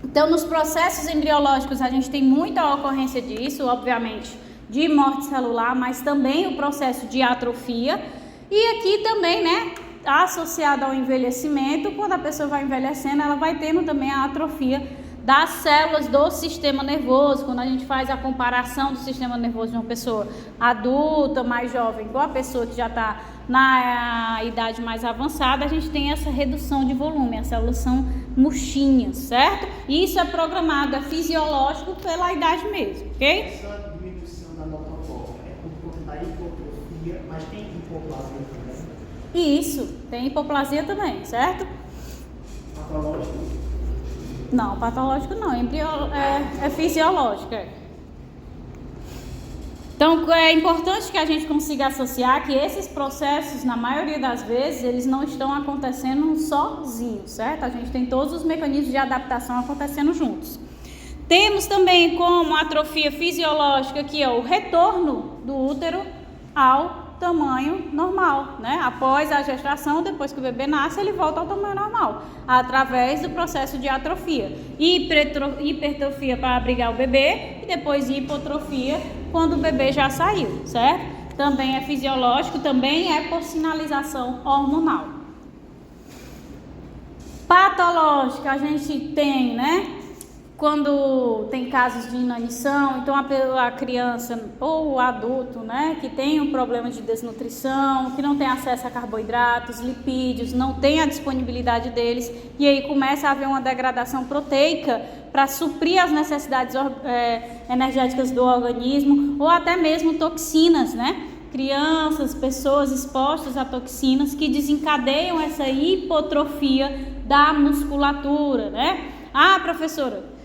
Então, nos processos embriológicos, a gente tem muita ocorrência disso, obviamente, de morte celular, mas também o processo de atrofia. E aqui também, né, associado ao envelhecimento, quando a pessoa vai envelhecendo, ela vai tendo também a atrofia das células do sistema nervoso. Quando a gente faz a comparação do sistema nervoso de uma pessoa adulta, mais jovem, com a pessoa que já está na idade mais avançada, a gente tem essa redução de volume, as células são murchinhas, certo? E isso é programado, é fisiológico pela idade mesmo, ok? Essa diminuição da notocorda é por conta da hipotrofia, mas tem hipoplasia também? Isso, tem hipoplasia também, certo? Patológico? Não, patológico não, é fisiológico. Então, é importante que a gente consiga associar que esses processos, na maioria das vezes, eles não estão acontecendo sozinhos, certo? A gente tem todos os mecanismos de adaptação acontecendo juntos. Temos também como atrofia fisiológica aqui, ó, o retorno do útero ao tamanho normal, né? Após a gestação, depois que o bebê nasce, ele volta ao tamanho normal, através do processo de atrofia. Hipertrofia para abrigar o bebê e depois hipotrofia quando o bebê já saiu, certo? Também é fisiológico, também é por sinalização hormonal. Patológica, a gente tem, né? Quando tem casos de inanição, então a criança ou o adulto, né, que tem um problema de desnutrição, que não tem acesso a carboidratos, lipídios, não tem a disponibilidade deles, e aí começa a haver uma degradação proteica para suprir as necessidades energéticas do organismo, ou até mesmo toxinas, né? Crianças, pessoas expostas a toxinas que desencadeiam essa hipotrofia da musculatura, né? Ah, professora,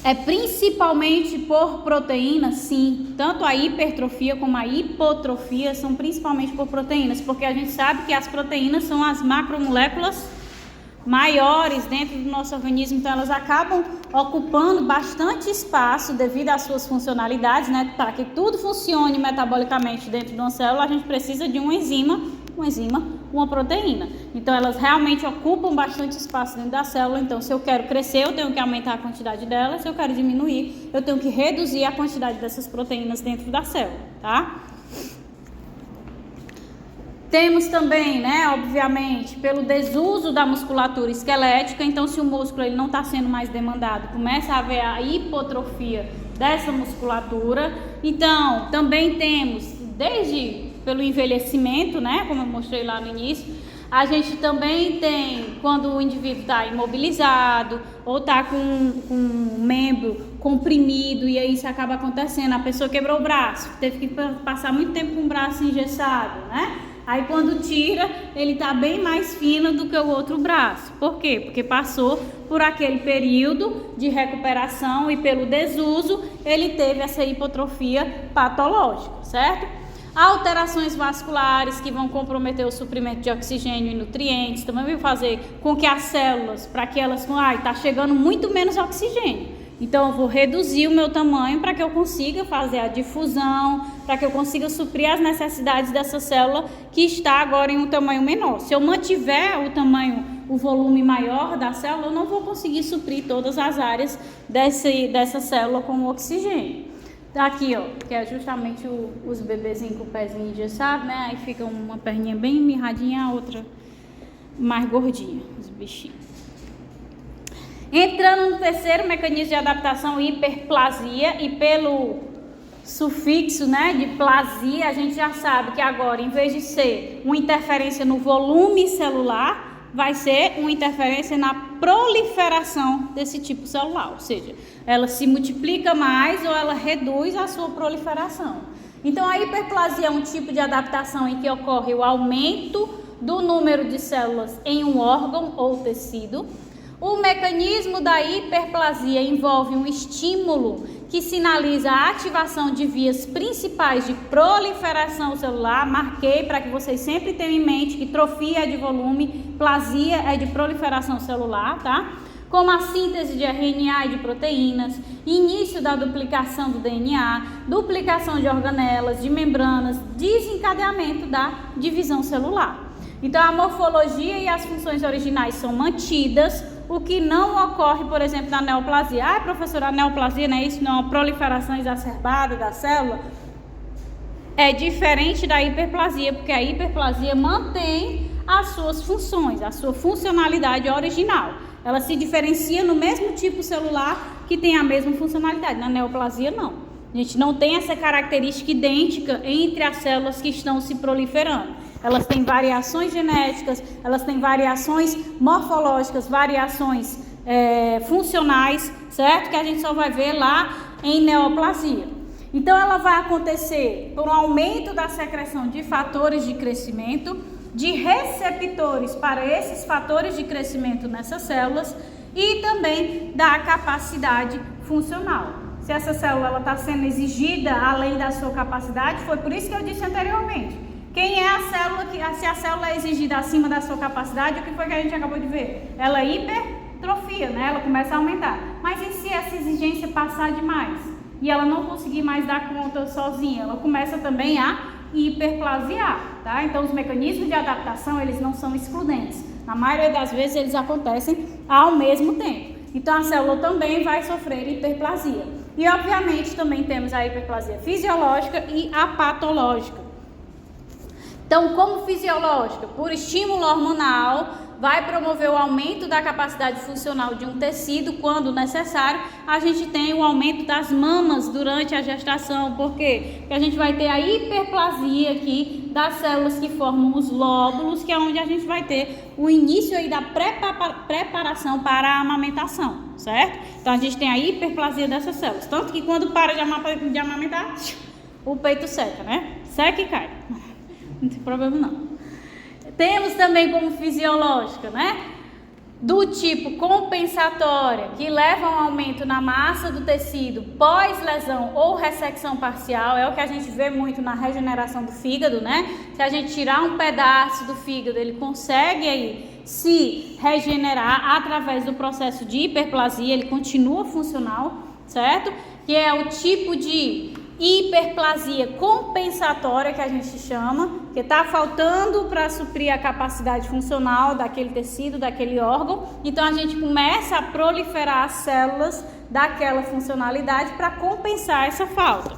é principalmente por proteínas? Sim, tanto a hipertrofia como a hipotrofia são principalmente por proteínas, porque a gente sabe que as proteínas são as macromoléculas maiores dentro do nosso organismo, então elas acabam ocupando bastante espaço devido às suas funcionalidades, né? Para que tudo funcione metabolicamente dentro de uma célula, a gente precisa de uma enzima, uma proteína. Então elas realmente ocupam bastante espaço dentro da célula. Então, se eu quero crescer, eu tenho que aumentar a quantidade delas. Se eu quero diminuir, eu tenho que reduzir a quantidade dessas proteínas dentro da célula, tá? Temos também, né, obviamente, pelo desuso da musculatura esquelética. Então, se o músculo ele não está sendo mais demandado, começa a haver a hipotrofia dessa musculatura. Então, também temos, desde pelo envelhecimento, né, como eu mostrei lá no início, a gente também tem quando o indivíduo está imobilizado ou está com um membro comprimido, e aí isso acaba acontecendo. A pessoa quebrou o braço, teve que passar muito tempo com o braço engessado, né? Aí quando tira, ele está bem mais fino do que o outro braço. Por quê? Porque passou por aquele período de recuperação e pelo desuso, ele teve essa hipotrofia patológica, certo? Alterações vasculares que vão comprometer o suprimento de oxigênio e nutrientes, também vai fazer com que as células, para que elas, está chegando muito menos oxigênio. Então eu vou reduzir o meu tamanho para que eu consiga fazer a difusão, para que eu consiga suprir as necessidades dessa célula que está agora em um tamanho menor. Se eu mantiver o volume maior da célula, eu não vou conseguir suprir todas as áreas dessa célula com oxigênio. Aqui, ó, que é justamente os bebezinhos com o pezinho engessado, né? Aí fica uma perninha bem mirradinha, a outra mais gordinha, os bichinhos. Entrando no terceiro mecanismo de adaptação, hiperplasia, e pelo sufixo, né, de plasia, a gente já sabe que agora, em vez de ser uma interferência no volume celular, vai ser uma interferência na proliferação desse tipo celular, ou seja, ela se multiplica mais ou ela reduz a sua proliferação. Então, a hiperplasia é um tipo de adaptação em que ocorre o aumento do número de células em um órgão ou tecido. O mecanismo da hiperplasia envolve um estímulo que sinaliza a ativação de vias principais de proliferação celular. Marquei para que vocês sempre tenham em mente que trofia é de volume, plasia é de proliferação celular, tá? Como a síntese de RNA e de proteínas, início da duplicação do DNA, duplicação de organelas, de membranas, desencadeamento da divisão celular. Então, a morfologia e as funções originais são mantidas, o que não ocorre, por exemplo, na neoplasia. Ah, professora, a neoplasia não é isso, não é uma proliferação exacerbada da célula? É diferente da hiperplasia, porque a hiperplasia mantém as suas funções, a sua funcionalidade original. Ela se diferencia no mesmo tipo celular que tem a mesma funcionalidade. Na neoplasia, não. A gente não tem essa característica idêntica entre as células que estão se proliferando. Elas têm variações genéticas, elas têm variações morfológicas, variações funcionais, certo? Que a gente só vai ver lá em neoplasia. Então, ela vai acontecer por um aumento da secreção de fatores de crescimento, de receptores para esses fatores de crescimento nessas células e também da capacidade funcional. Se essa célula está sendo exigida além da sua capacidade, foi por isso que eu disse anteriormente. Quem é a célula se a célula é exigida acima da sua capacidade, o que foi que a gente acabou de ver? Ela hipertrofia, né? Ela começa a aumentar. Mas e se essa exigência passar demais e ela não conseguir mais dar conta sozinha? Ela começa também a hiperplasiar, tá? Então, os mecanismos de adaptação, eles não são excludentes. Na maioria das vezes, eles acontecem ao mesmo tempo. Então, a célula também vai sofrer hiperplasia. E, obviamente, também temos a hiperplasia fisiológica e a patológica. Então, como fisiológica, por estímulo hormonal, vai promover o aumento da capacidade funcional de um tecido. Quando necessário, a gente tem o aumento das mamas durante a gestação. Por quê? Porque a gente vai ter a hiperplasia aqui das células que formam os lóbulos, que é onde a gente vai ter o início aí da preparação para a amamentação, certo? Então, a gente tem a hiperplasia dessas células. Tanto que quando para de amamentar, o peito seca, né? Seca e cai. Não tem problema não. Temos também como fisiológica, né? Do tipo compensatória, que leva a um aumento na massa do tecido pós-lesão ou ressecção parcial. É o que a gente vê muito na regeneração do fígado, né? Se a gente tirar um pedaço do fígado, ele consegue aí se regenerar através do processo de hiperplasia, ele continua funcional, certo? Que é o tipo de hiperplasia compensatória que a gente chama, que está faltando para suprir a capacidade funcional daquele tecido, daquele órgão. Então a gente começa a proliferar as células daquela funcionalidade para compensar essa falta.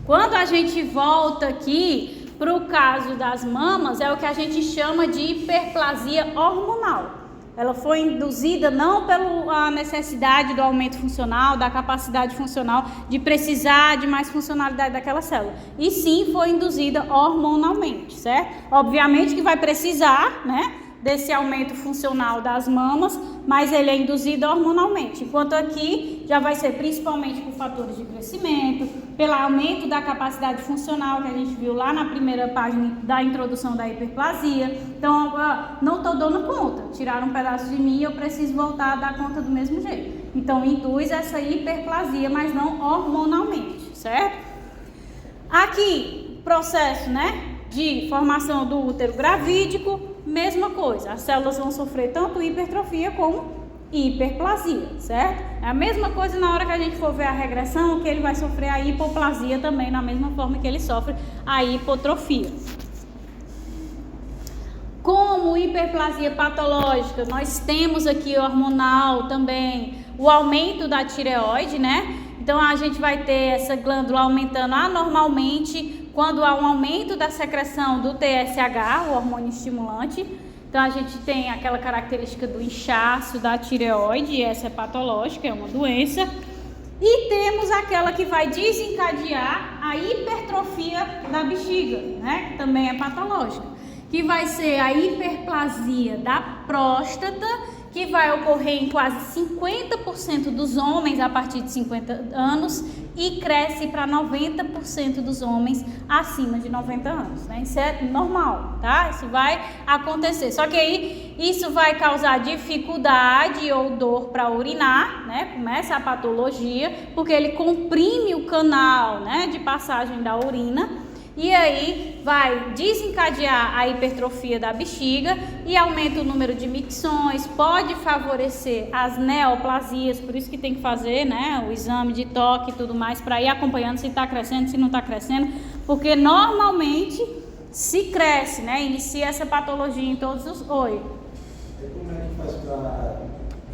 Quando a gente volta aqui para o caso das mamas, é o que a gente chama de hiperplasia hormonal. Ela foi induzida não pela necessidade do aumento funcional, da capacidade funcional, de precisar de mais funcionalidade daquela célula. E sim foi induzida hormonalmente, certo? Obviamente que vai precisar, né, desse aumento funcional das mamas, mas ele é induzido hormonalmente, enquanto aqui já vai ser principalmente por fatores de crescimento, pelo aumento da capacidade funcional que a gente viu lá na primeira página da introdução da hiperplasia. Então, não estou dando conta, tiraram um pedaço de mim e eu preciso voltar a dar conta do mesmo jeito. Então, induz essa hiperplasia, mas não hormonalmente, certo? Aqui, processo, né, de formação do útero gravídico, mesma coisa, as células vão sofrer tanto hipertrofia como hiperplasia, certo? É a mesma coisa na hora que a gente for ver a regressão, que ele vai sofrer a hipoplasia também, na mesma forma que ele sofre a hipotrofia. Como hiperplasia patológica, nós temos aqui hormonal também, o aumento da tireoide, né? Então a gente vai ter essa glândula aumentando anormalmente quando há um aumento da secreção do TSH, o hormônio estimulante. Então a gente tem aquela característica do inchaço da tireoide, essa é patológica, é uma doença. E temos aquela que vai desencadear a hipertrofia da bexiga, né? Que também é patológica, que vai ser a hiperplasia da próstata, que vai ocorrer em quase 50% dos homens a partir de 50 anos e cresce para 90% dos homens acima de 90 anos, né? Isso é normal, tá? Isso vai acontecer. Só que aí isso vai causar dificuldade ou dor para urinar, né? Começa a patologia, porque ele comprime o canal, né, de passagem da urina. E aí vai desencadear a hipertrofia da bexiga e aumenta o número de micções, pode favorecer as neoplasias, por isso que tem que fazer, né, o exame de toque e tudo mais, para ir acompanhando se está crescendo, se não está crescendo, porque normalmente se cresce, né, inicia essa patologia em todos os... Oi? E como é que faz para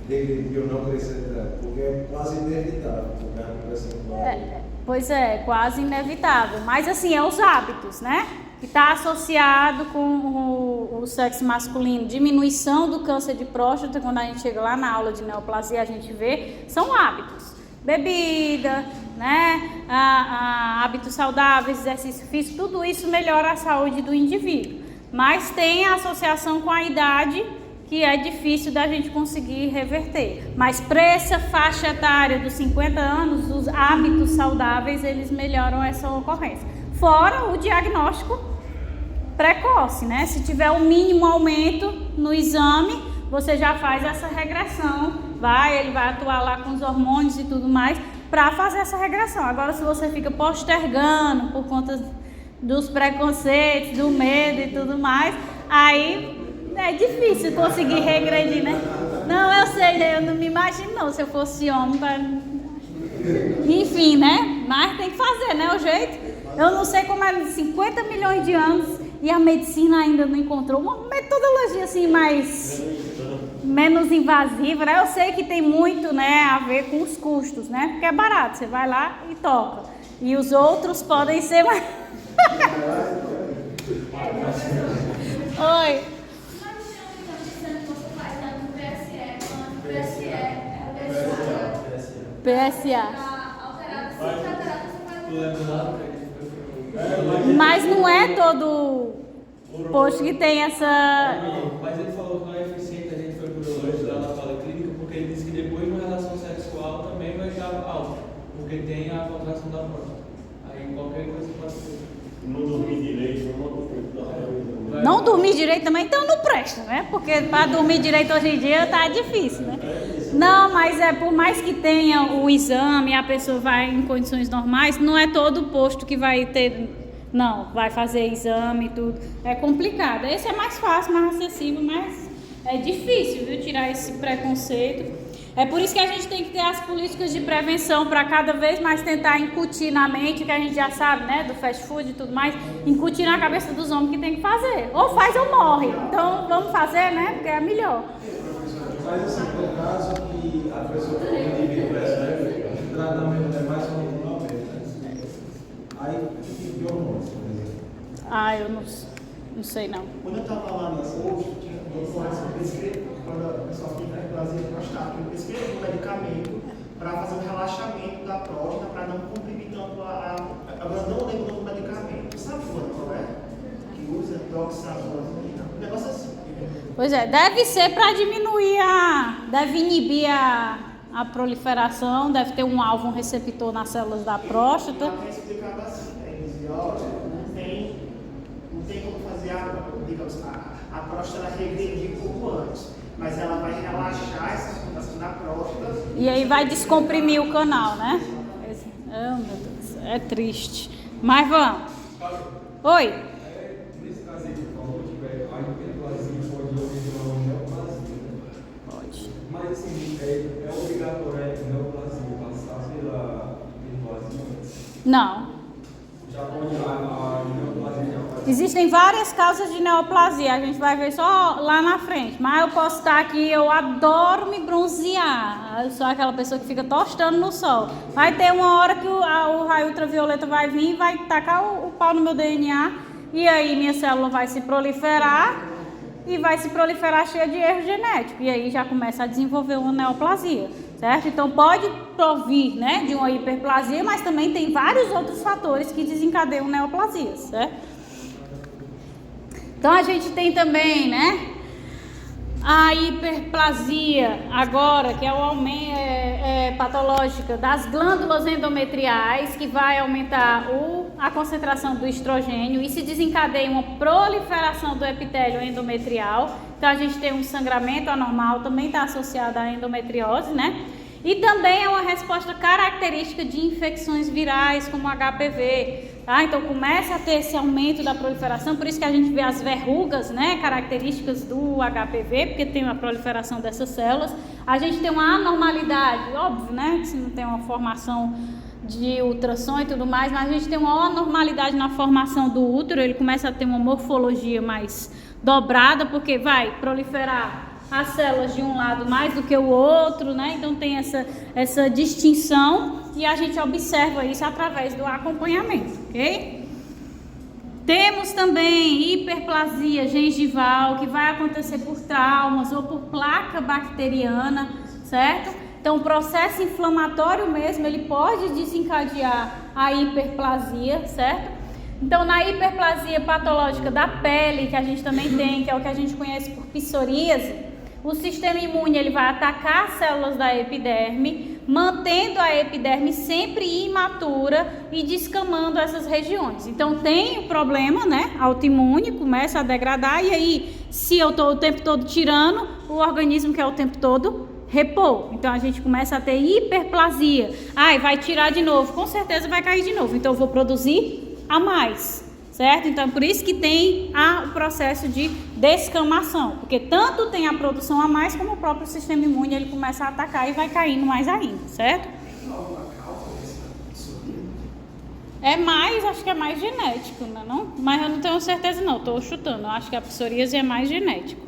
regredir ou não crescer tanto? Porque é quase inevitável, porque a crescendo Pois é, quase inevitável. Mas assim, é os hábitos, né? Que está associado com o sexo masculino. Diminuição do câncer de próstata, quando a gente chega lá na aula de neoplasia, a gente vê, são hábitos. Bebida, né? Hábitos saudáveis, exercício físico, tudo isso melhora a saúde do indivíduo. Mas tem a associação com a idade, que é difícil da gente conseguir reverter. Mas para essa faixa etária dos 50 anos, os hábitos saudáveis, eles melhoram essa ocorrência. Fora o diagnóstico precoce, né? Se tiver um mínimo aumento no exame, você já faz essa regressão, ele vai atuar lá com os hormônios e tudo mais, para fazer essa regressão. Agora, se você fica postergando por conta dos preconceitos, do medo e tudo mais, aí... é difícil conseguir regredir, né? Não, eu sei, eu não me imagino não, se eu fosse homem, enfim, né? Mas tem que fazer, né? O jeito. Eu não sei como é 50 milhões de anos e a medicina ainda não encontrou uma metodologia assim menos invasiva, né? Eu sei que tem muito, né, a ver com os custos, né? Porque é barato, você vai lá e toca. E os outros podem ser mais... Oi. PSA. Mas não é todo posto que tem essa... Mas ele falou que não é eficiente, a gente foi por hoje lá na fala clínica, porque ele disse que depois de uma relação sexual também vai estar alta, porque tem a contração da próstata. Aí qualquer coisa pode ser. Não dormir direito, não dormir direito também, então não presta, né? Porque para dormir direito hoje em dia tá difícil, né? Não, mas por mais que tenha o exame, a pessoa vai em condições normais, não é todo posto que vai ter, não, vai fazer exame e tudo. É complicado. Esse é mais fácil, mais acessível, mas é difícil, viu, tirar esse preconceito. É por isso que a gente tem que ter as políticas de prevenção para cada vez mais tentar incutir na mente, que a gente já sabe, né, do fast food e tudo mais, incutir na cabeça dos homens que tem que fazer. Ou faz ou morre. Então vamos fazer, né, porque é melhor. Mas assim, no caso que a pessoa que o indivíduo prescreve, o tratamento é mais hormonalmente, né? Aí, que tipo de hormônios, por exemplo? Eu não sei não. Quando eu estava lá no posto, quando a pessoa tem hiperplasia prostática, eu prescrevo um medicamento para fazer um relaxamento da próstata, para não comprimir tanto agora não lembro o nome do medicamento. Sabe qual é? Que usa doxazona, um negócio assim. Pois é, deve ser para diminuir deve inibir a proliferação, deve ter um alvo, um receptor nas células da próstata. Ela tem explicado assim, não tem como fazer a próstata regredir como antes, mas ela vai relaxar essa fundação da próstata. E aí vai descomprimir o canal, né? Oh, meu Deus, é triste. Mas vamos. Oi. Nesse caso aí que falou, a hiperplasia pode ocasionar uma neoplasia, né? Pode. Mas assim, é obrigatório a neoplasia passar pela hiperplasia antes? Não. Já pode a neoplasia já faz. Existem várias causas de neoplasia, a gente vai ver só lá na frente. Mas eu posso estar aqui, eu adoro me bronzear. Eu sou aquela pessoa que fica tostando no sol. Vai ter uma hora que o raio ultravioleta vai vir e vai tacar o pau no meu DNA. E aí minha célula vai se proliferar e vai se proliferar cheia de erro genético. E aí já começa a desenvolver uma neoplasia, certo? Então pode provir, né, de uma hiperplasia, mas também tem vários outros fatores que desencadeiam neoplasias, certo? Então a gente tem também, né, a hiperplasia agora, que é o aumento patológica das glândulas endometriais, que vai aumentar a concentração do estrogênio e se desencadeia uma proliferação do epitélio endometrial. Então a gente tem um sangramento anormal, também está associado à endometriose, né? E também é uma resposta característica de infecções virais, como HPV. Tá? Então começa a ter esse aumento da proliferação, por isso que a gente vê as verrugas, né, características do HPV, porque tem uma proliferação dessas células. A gente tem uma anormalidade, óbvio, né, que se não tem uma formação de ultrassom e tudo mais, mas a gente tem uma anormalidade na formação do útero, ele começa a ter uma morfologia mais dobrada, porque vai proliferar as células de um lado mais do que o outro, né? Então tem essa distinção e a gente observa isso através do acompanhamento, ok? Temos também hiperplasia gengival, que vai acontecer por traumas ou por placa bacteriana, certo? Então o processo inflamatório mesmo, ele pode desencadear a hiperplasia, certo? Então na hiperplasia patológica da pele, que a gente também tem, que é o que a gente conhece por psoríase, o sistema imune ele vai atacar as células da epiderme, mantendo a epiderme sempre imatura e descamando essas regiões. Então tem o problema, né, autoimune, começa a degradar e aí, se eu estou o tempo todo tirando, o organismo quer o tempo todo repor. Então a gente começa a ter hiperplasia. Vai tirar de novo, com certeza vai cair de novo. Então eu vou produzir a mais. Certo? Então, por isso que tem o processo de descamação, porque tanto tem a produção a mais, como o próprio sistema imune ele começa a atacar e vai caindo mais ainda, certo? Acho que é mais genético, né, não? Mas eu não tenho certeza não, estou chutando, eu acho que a psoríase é mais genético.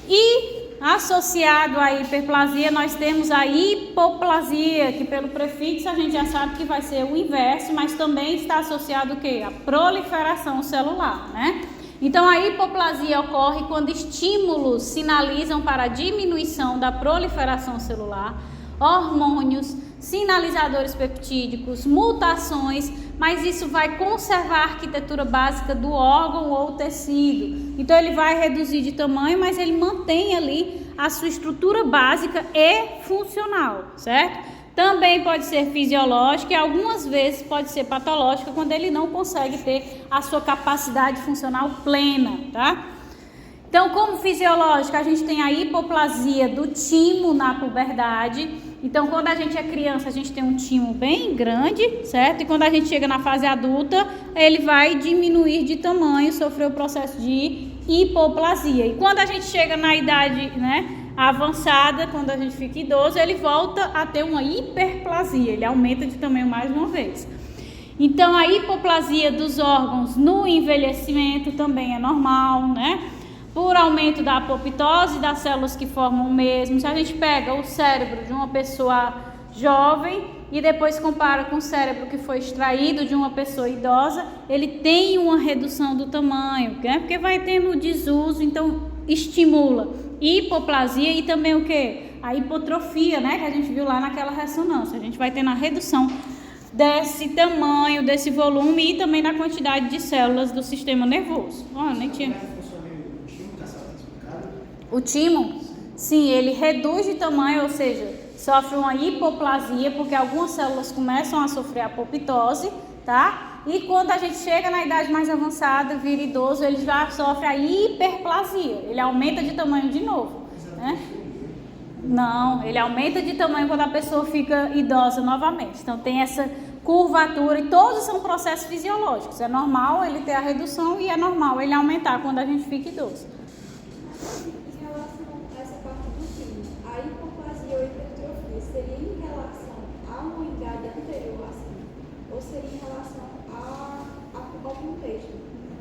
E associado à hiperplasia, nós temos a hipoplasia, que pelo prefixo a gente já sabe que vai ser o inverso, mas também está associado o quê? A proliferação celular, né? Então a hipoplasia ocorre quando estímulos sinalizam para a diminuição da proliferação celular, hormônios, sinalizadores peptídicos, mutações, mas isso vai conservar a arquitetura básica do órgão ou tecido. Então ele vai reduzir de tamanho, mas ele mantém ali a sua estrutura básica e funcional, certo? Também pode ser fisiológica e algumas vezes pode ser patológica quando ele não consegue ter a sua capacidade funcional plena, tá? Então, como fisiológica, a gente tem a hipoplasia do timo na puberdade. Então, quando a gente é criança, a gente tem um timo bem grande, certo? E quando a gente chega na fase adulta, ele vai diminuir de tamanho, sofrer o processo de hipoplasia. E quando a gente chega na idade, né, avançada, quando a gente fica idoso, ele volta a ter uma hiperplasia, ele aumenta de tamanho mais uma vez. Então, a hipoplasia dos órgãos no envelhecimento também é normal, né? Por aumento da apoptose das células que formam o mesmo. Se a gente pega o cérebro de uma pessoa jovem e depois compara com o cérebro que foi extraído de uma pessoa idosa, ele tem uma redução do tamanho, né? Porque vai tendo desuso, então estimula hipoplasia e também o que? A hipotrofia, né? Que a gente viu lá naquela ressonância. A gente vai tendo a redução desse tamanho, desse volume e também da quantidade de células do sistema nervoso. Nem tinha... O timo, sim, ele reduz de tamanho, ou seja, sofre uma hipoplasia, porque algumas células começam a sofrer apoptose, tá? E quando a gente chega na idade mais avançada, vira idoso, ele já sofre a hiperplasia, ele aumenta de tamanho de novo, né? Não, ele aumenta de tamanho quando a pessoa fica idosa novamente. Então tem essa curvatura e todos são processos fisiológicos. É normal ele ter a redução e é normal ele aumentar quando a gente fica idoso. Em relação a essa parte do timo, a hipoplasia ou hipertrofia seria em relação a uma idade anterior, assim, ou seria em relação ao contexto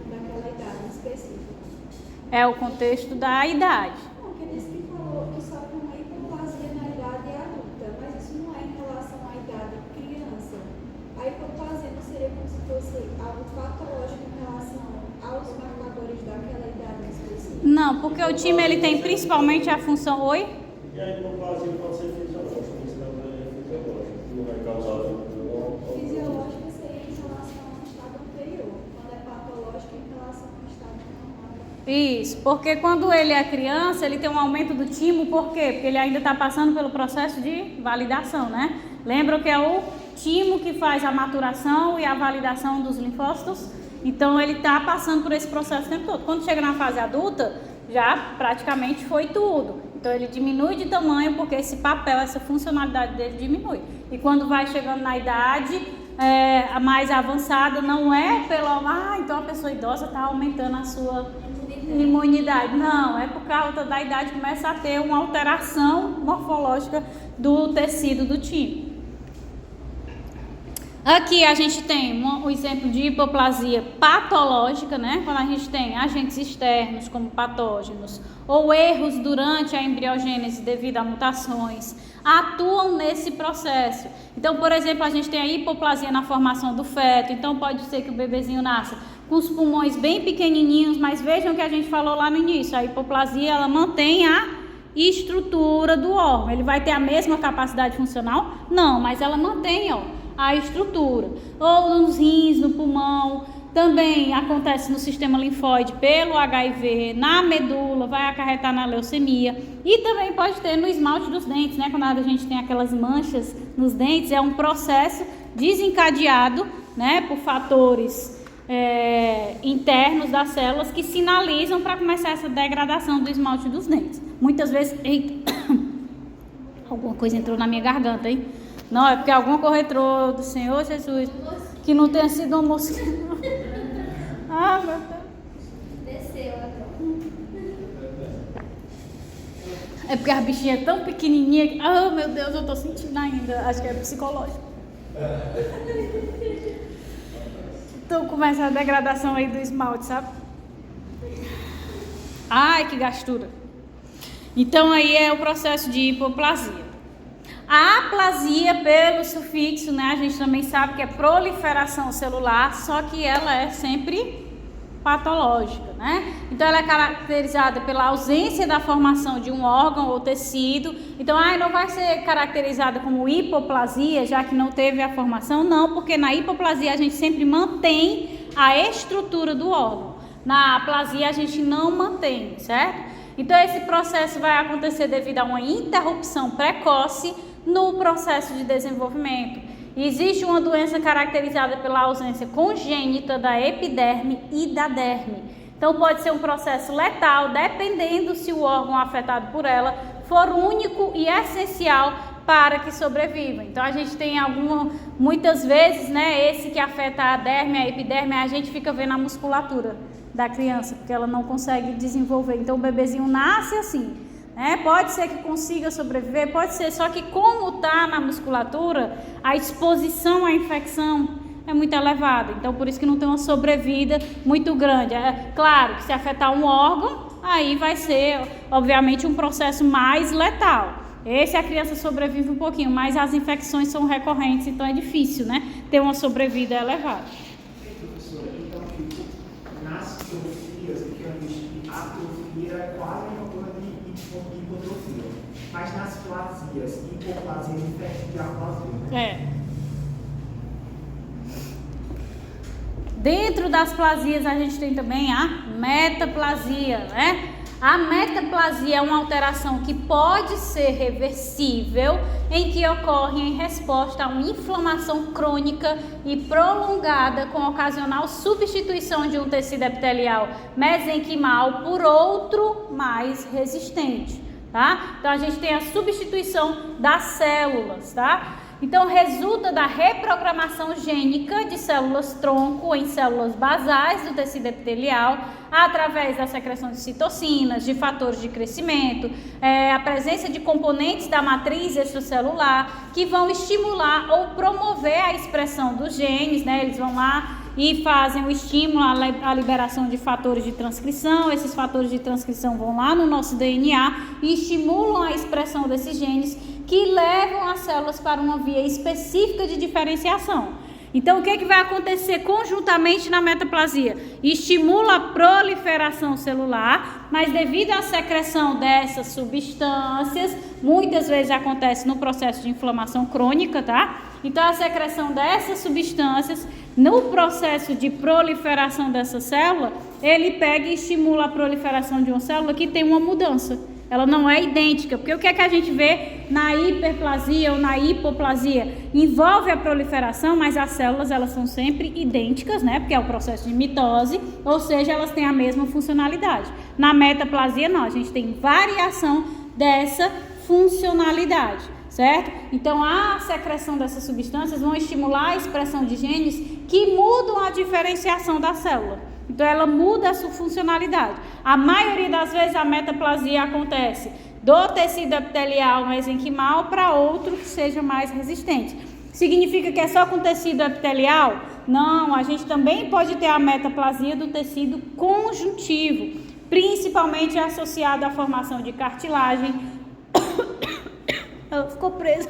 daquela idade específica? É o contexto da idade. Não, porque disse que falou que sofre uma hipoplasia na idade adulta, mas isso não é em relação à idade criança. A hipoplasia não seria como se fosse algo patológico em relação aos marcadores daquela idade específica? Não, porque o timo ele tem principalmente a função... Oi? E a hipoplasia pode ser fisiológica, isso também é fisiológico, não vai causar Fisiológica seria em relação a um estado anterior, quando é patológica em relação a um estado normal. Isso, porque quando ele é criança, ele tem um aumento do timo, por quê? Porque ele ainda está passando pelo processo de validação, né? Lembra que é o timo que faz a maturação e a validação dos linfócitos? Então ele está passando por esse processo o tempo todo. Quando chega na fase adulta, já praticamente foi tudo. Então ele diminui de tamanho porque esse papel, essa funcionalidade dele diminui. E quando vai chegando na idade a mais avançada, não é então a pessoa idosa está aumentando a sua imunidade. Não, é por causa da idade que começa a ter uma alteração morfológica do tecido do timo. Aqui a gente tem um exemplo de hipoplasia patológica, né? Quando a gente tem agentes externos como patógenos ou erros durante a embriogênese devido a mutações, atuam nesse processo. Então, por exemplo, a gente tem a hipoplasia na formação do feto, então pode ser que o bebezinho nasça com os pulmões bem pequenininhos, mas vejam o que a gente falou lá no início, a hipoplasia ela mantém a estrutura do órgão. Ele vai ter a mesma capacidade funcional? Não, mas ela mantém, a estrutura, ou nos rins, no pulmão, também acontece no sistema linfóide pelo HIV, na medula, vai acarretar na leucemia e também pode ter no esmalte dos dentes, né? Quando a gente tem aquelas manchas nos dentes, é um processo desencadeado, né, por fatores internos das células que sinalizam para começar essa degradação do esmalte dos dentes. Muitas vezes, eita, alguma coisa entrou na minha garganta, hein? Não, é porque algum corretor do Senhor Jesus, que não tenha sido um mosquito. Ah, meu Deus. Desceu agora. É porque a bichinha é tão pequenininha que... Ah, meu Deus, eu tô sentindo ainda. Acho que é psicológico. Então começa a degradação aí do esmalte, sabe? Ai, que gastura. Então aí é o processo de hipoplasia. A aplasia pelo sufixo, né? A gente também sabe que é proliferação celular, só que ela é sempre patológica, né? Então ela é caracterizada pela ausência da formação de um órgão ou tecido. Então, não vai ser caracterizada como hipoplasia, já que não teve a formação, não, porque na hipoplasia a gente sempre mantém a estrutura do órgão. Na aplasia a gente não mantém, certo? Então esse processo vai acontecer devido a uma interrupção precoce no processo de desenvolvimento. Existe uma doença caracterizada pela ausência congênita da epiderme e da derme. Então pode ser um processo letal, dependendo se o órgão afetado por ela for único e essencial para que sobreviva. Então a gente tem muitas vezes, né, esse que afeta a derme, a epiderme, a gente fica vendo a musculatura da criança, porque ela não consegue desenvolver. Então o bebezinho nasce assim, né? Pode ser que consiga sobreviver, pode ser, só que como está na musculatura, a exposição à infecção é muito elevada, então por isso que não tem uma sobrevida muito grande. É claro que se afetar um órgão, aí vai ser, obviamente, um processo mais letal. Esse a criança sobrevive um pouquinho, mas as infecções são recorrentes, então é difícil, né, ter uma sobrevida elevada. Professora, então, nas hipotrofias, que eu disse que a atrofia é quase uma coisa de hipotrofia, mas nas plasias, hipoplasia diferente de aplasia. Dentro das plasias a gente tem também a metaplasia, né? A metaplasia é uma alteração que pode ser reversível, em que ocorre em resposta a uma inflamação crônica e prolongada com ocasional substituição de um tecido epitelial mesenquimal por outro mais resistente, tá? Então a gente tem a substituição das células, tá? Então resulta da reprogramação gênica de células tronco em células basais do tecido epitelial, através da secreção de citocinas, de fatores de crescimento, a presença de componentes da matriz extracelular que vão estimular ou promover a expressão dos genes, né? Eles vão lá e fazem o estímulo à liberação de fatores de transcrição. Esses fatores de transcrição vão lá no nosso DNA e estimulam a expressão desses genes que levam as células para uma via específica de diferenciação. Então, o que vai acontecer conjuntamente na metaplasia? Estimula a proliferação celular, mas devido à secreção dessas substâncias, muitas vezes acontece no processo de inflamação crônica, tá? Então, a secreção dessas substâncias, no processo de proliferação dessa célula, ele pega e estimula a proliferação de uma célula que tem uma mudança. Ela não é idêntica, porque o que é que a gente vê na hiperplasia ou na hipoplasia? Envolve a proliferação, mas as células elas são sempre idênticas, né? Porque é o processo de mitose, ou seja, elas têm a mesma funcionalidade. Na metaplasia não, a gente tem variação dessa funcionalidade, certo? Então a secreção dessas substâncias vão estimular a expressão de genes que mudam a diferenciação da célula. Então ela muda a sua funcionalidade. A maioria das vezes a metaplasia acontece do tecido epitelial mesenquimal para outro que seja mais resistente. Significa que é só com tecido epitelial? Não, a gente também pode ter a metaplasia do tecido conjuntivo, principalmente associada à formação de cartilagem. Ela ficou presa.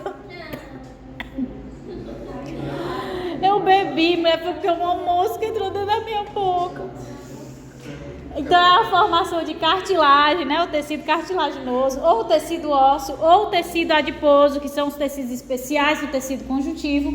Eu bebi, mas foi porque uma mosca entrou dentro da minha boca. Então é a formação de cartilagem, né? O tecido cartilaginoso, ou o tecido ósseo, ou o tecido adiposo, que são os tecidos especiais do tecido conjuntivo.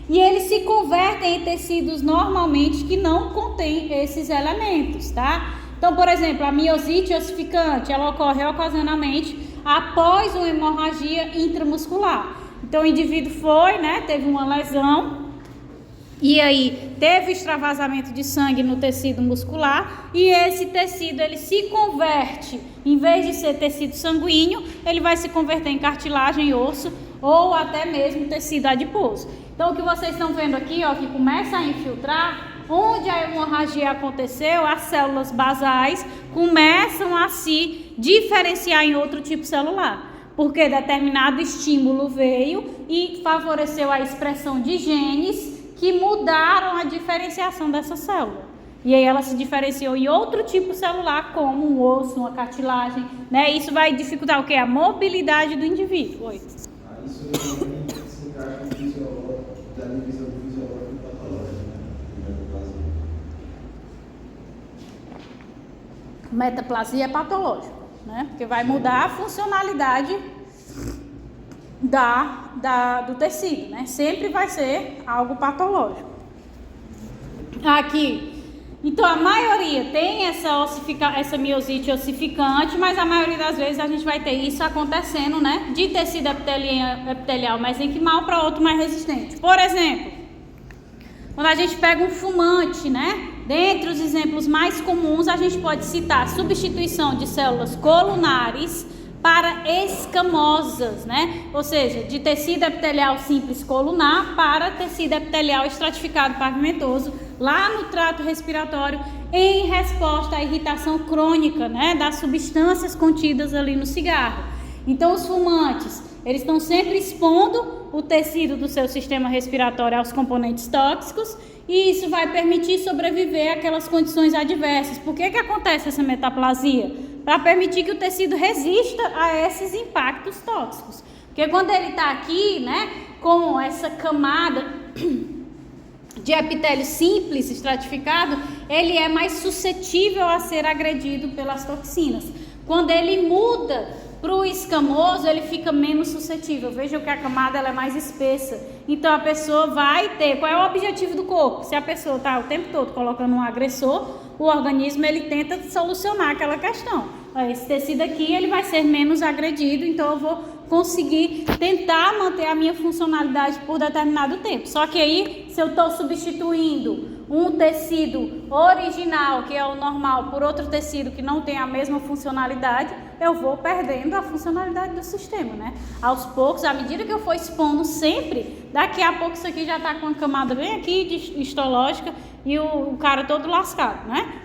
E eles se convertem em tecidos normalmente que não contêm esses elementos, tá? Então, por exemplo, a miosite ossificante, ela ocorre ocasionalmente após uma hemorragia intramuscular. Então o indivíduo foi, né? Teve uma lesão. E aí teve extravasamento de sangue no tecido muscular e esse tecido ele se converte, em vez de ser tecido sanguíneo, ele vai se converter em cartilagem, osso ou até mesmo tecido adiposo. Então o que vocês estão vendo aqui, ó, que começa a infiltrar, onde a hemorragia aconteceu, as células basais começam a se diferenciar em outro tipo celular. Porque determinado estímulo veio e favoreceu a expressão de genes que mudaram a diferenciação dessa célula. E aí ela se diferenciou em outro tipo celular, como um osso, uma cartilagem, né? Isso vai dificultar o quê? A mobilidade do indivíduo. Oi. Isso também se encaixa no fisiológico, da divisão do fisiológico e patológico, né? Metaplasia é patológico, né? Porque vai mudar a funcionalidade do tecido, né? Sempre vai ser algo patológico. Aqui, então a maioria tem essa miosite ossificante, mas a maioria das vezes a gente vai ter isso acontecendo, né? De tecido epitelial mesenquimal para outro mais resistente. Por exemplo, quando a gente pega um fumante, né? Dentre os exemplos mais comuns, a gente pode citar a substituição de células colunares para escamosas, né? Ou seja, de tecido epitelial simples colunar para tecido epitelial estratificado pavimentoso, lá no trato respiratório, em resposta à irritação crônica, né? Das substâncias contidas ali no cigarro. Então, os fumantes, eles estão sempre expondo o tecido do seu sistema respiratório aos componentes tóxicos e isso vai permitir sobreviver àquelas condições adversas. Por que acontece essa metaplasia? Para permitir que o tecido resista a esses impactos tóxicos. Porque quando ele está aqui, né, com essa camada de epitélio simples estratificado, ele é mais suscetível a ser agredido pelas toxinas. Quando ele muda para o escamoso, ele fica menos suscetível. Vejam que a camada ela é mais espessa. Então a pessoa vai ter... Qual é o objetivo do corpo? Se a pessoa está o tempo todo colocando um agressor, o organismo ele tenta solucionar aquela questão. Esse tecido aqui ele vai ser menos agredido, então eu vou conseguir tentar manter a minha funcionalidade por determinado tempo. Só que aí, se eu estou substituindo um tecido original, que é o normal, por outro tecido que não tem a mesma funcionalidade, eu vou perdendo a funcionalidade do sistema, né? Aos poucos, à medida que eu for expondo sempre, daqui a pouco isso aqui já está com uma camada bem aqui de histológica e o cara todo lascado, né?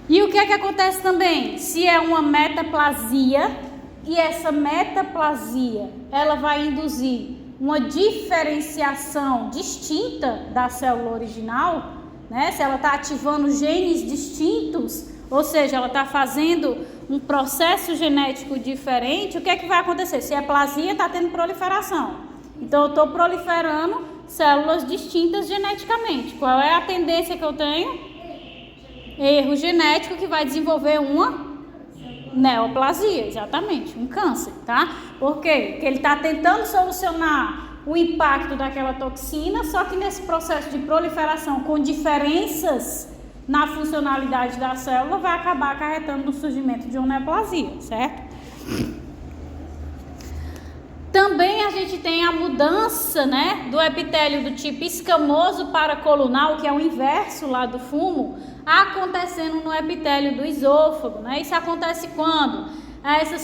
E o que é que acontece também? Se é uma metaplasia, e essa metaplasia, ela vai induzir uma diferenciação distinta da célula original, né? Se ela está ativando genes distintos, ou seja, ela está fazendo um processo genético diferente, o que é que vai acontecer? Se é plasia, está tendo proliferação. Então, eu estou proliferando células distintas geneticamente. Qual é a tendência que eu tenho? Erro genético que vai desenvolver uma neoplasia, exatamente, um câncer, tá? Por quê? Porque ele está tentando solucionar o impacto daquela toxina, só que nesse processo de proliferação com diferenças na funcionalidade da célula vai acabar acarretando no surgimento de uma neoplasia, certo? Também a gente tem a mudança, né, do epitélio do tipo escamoso para colunal, que é o inverso lá do fumo, acontecendo no epitélio do esôfago, né? Isso acontece quando? Essa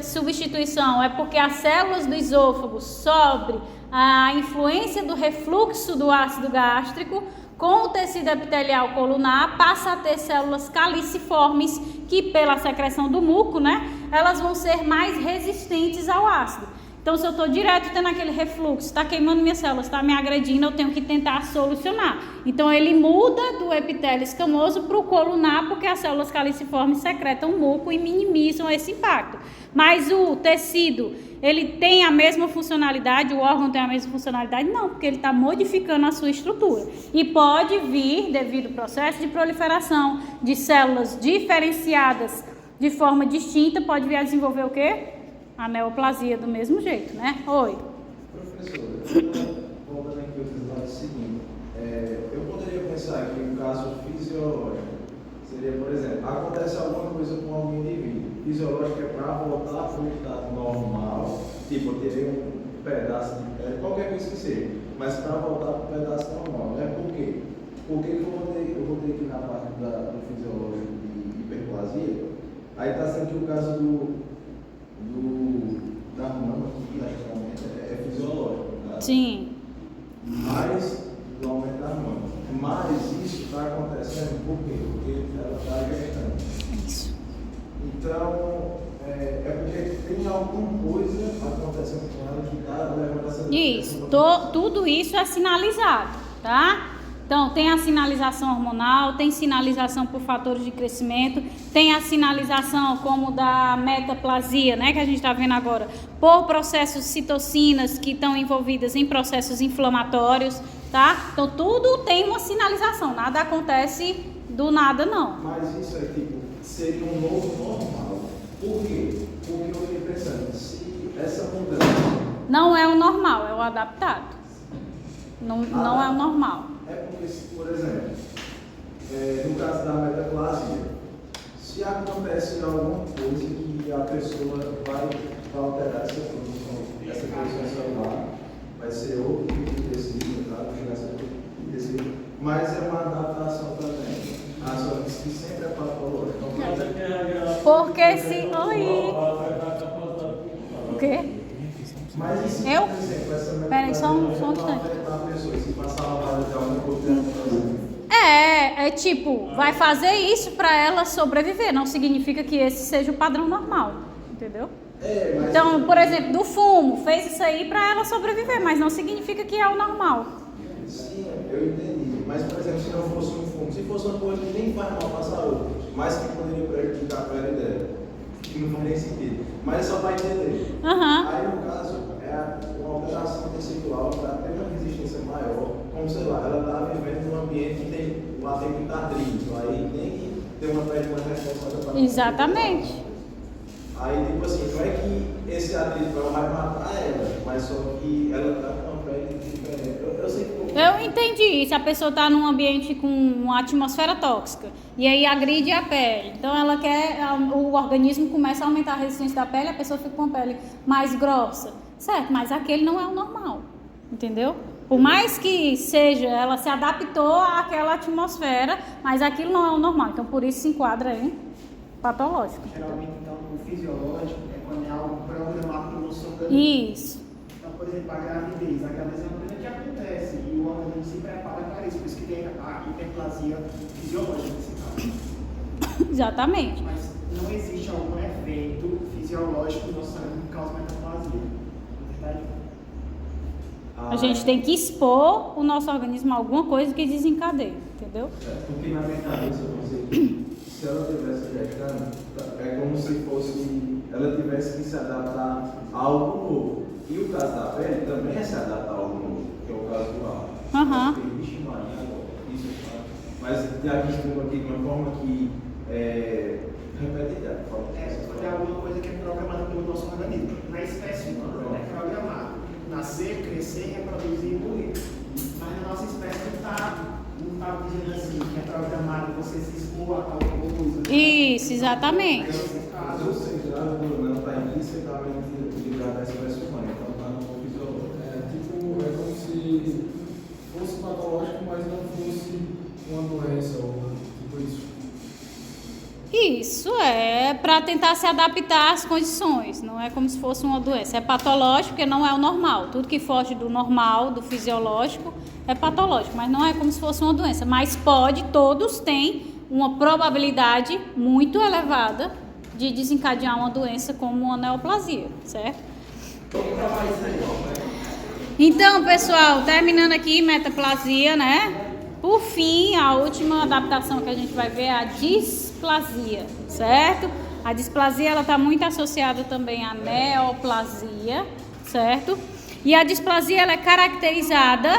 substituição é porque as células do esôfago sofrem a influência do refluxo do ácido gástrico com o tecido epitelial colunar, passa a ter células caliciformes que, pela secreção do muco, né, elas vão ser mais resistentes ao ácido. Então, se eu estou direto tendo aquele refluxo, está queimando minhas células, está me agredindo, eu tenho que tentar solucionar. Então, ele muda do epitélio escamoso para o colunar, porque as células caliciformes secretam muco e minimizam esse impacto. Mas o tecido, ele tem a mesma funcionalidade, o órgão tem a mesma funcionalidade? Não, porque ele está modificando a sua estrutura. E pode vir, devido ao processo de proliferação de células diferenciadas de forma distinta, pode vir a desenvolver o quê? A neoplasia do mesmo jeito, né? Oi. Professora, voltando aqui ao resultado seguinte, eu poderia pensar que um caso fisiológico seria, por exemplo, acontece alguma coisa com algum indivíduo. Fisiológico é para voltar para o estado normal, tipo, eu teria um pedaço de pele, qualquer coisa que seja, mas para voltar para o pedaço normal, né? Por quê? Por que eu vou ter que ir na parte do fisiológico de hiperplasia? Aí está sendo aqui o caso da mama, que é fisiológico, tá? Sim. Mas do aumento da mama. Mas isso está acontecendo por quê? Porque ela está gestando. Isso. Então, é porque tem alguma coisa acontecendo com ela que está levando essa... Isso. Tudo isso é sinalizado, tá? Então, tem a sinalização hormonal, tem sinalização por fatores de crescimento, tem a sinalização como da metaplasia, né, que a gente está vendo agora, por processos citocinas que estão envolvidas em processos inflamatórios, tá? Então, tudo tem uma sinalização, nada acontece do nada, não. Mas isso é tipo, seria um novo normal. Por quê? Porque eu fiquei pensando, se essa mudança... Não é o normal, é o adaptado. Não é o normal. É porque, por exemplo, no caso da metaplasia, se acontece alguma coisa que a pessoa vai alterar essa produção celular, vai ser outro tipo de tecido, tá? Vai ser outro tipo de tecido, mas é uma adaptação também. A sua disse que sempre é patológica. Porque se... Oi! O quê? Mas isso, Eu? por exemplo, essa Peraí, só um metaplasia instante. vai afetar a pessoa, se passar uma de alguma coisa. É tipo, vai fazer isso para ela sobreviver, não significa que esse seja o padrão normal, entendeu? Mas... Então, por exemplo, do fumo, fez isso aí para ela sobreviver, mas não significa que é o normal. Sim, eu entendi. Mas, por exemplo, se não fosse um fumo, se fosse uma coisa que nem faz mal para a saúde, mas que poderia prejudicar a pele dela, que não faz nem sentido. Mas é só para entender. Aí, no caso, é uma alteração tecidual para ter uma resistência maior, como, sei lá, ela está vivendo num ambiente que lá tem muito artrite, aí tem que ter uma pele mais responsável para... Exatamente. Aí, tipo assim, não é que esse atrito vai matar ela, mas só que ela está com uma pele diferente. Eu sei que Eu entendi. Se a pessoa está num ambiente com uma atmosfera tóxica e aí agride a pele, então ela quer, o organismo começa a aumentar a resistência da pele, a pessoa fica com a pele mais grossa, certo? Mas aquele não é o normal, entendeu? Por mais que seja, ela se adaptou àquela atmosfera, mas aquilo não é o normal. Então por isso se enquadra em patológico. Geralmente, então, o fisiológico é quando é algo programado pelo nosso organismo. Isso. Então, por exemplo, a gravidez. A gravidez é uma coisa que acontece e o organismo se prepara para isso. Por isso que tem a hiperplasia fisiológica nesse caso. Exatamente. Mas não existe algum evento fisiológico no nosso organismo que causa metaplasia. Na verdade, A gente tem que expor o nosso organismo a alguma coisa que desencadeie, entendeu? porque na minha cabeça eu pensei que se ela tivesse gestando, é como se fosse ela tivesse que se adaptar a algo novo. E o caso da pele também é se adaptar a algo novo, que é o caso do ar. Aham. Vixe, Maria, isso é claro. Mas já descreva aqui de uma forma que repete a ideia. é alguma coisa que é programada pelo nosso organismo. Na espécie humana é programado. Nascer, crescer, reproduzir e morrer. Mas na nossa espécie não está dizendo assim, que é programado você se expor a tal coisa. Isso, exatamente. Nesse caso, Ou seja, não está intrinsecamente ligado à espécie humana, então está no fisiológico. É como se fosse patológico, mas não fosse uma doença ou tipo isso. Isso é para tentar se adaptar às condições, não é como se fosse uma doença. É patológico porque não é o normal. Tudo que foge do normal, do fisiológico, é patológico, mas não é como se fosse uma doença. Mas todos têm uma probabilidade muito elevada de desencadear uma doença como uma neoplasia, certo? Então, pessoal, terminando aqui, metaplasia, né? Por fim, a última adaptação que a gente vai ver é a displasia, certo? A displasia, ela está muito associada também à neoplasia, certo? E a displasia, ela é caracterizada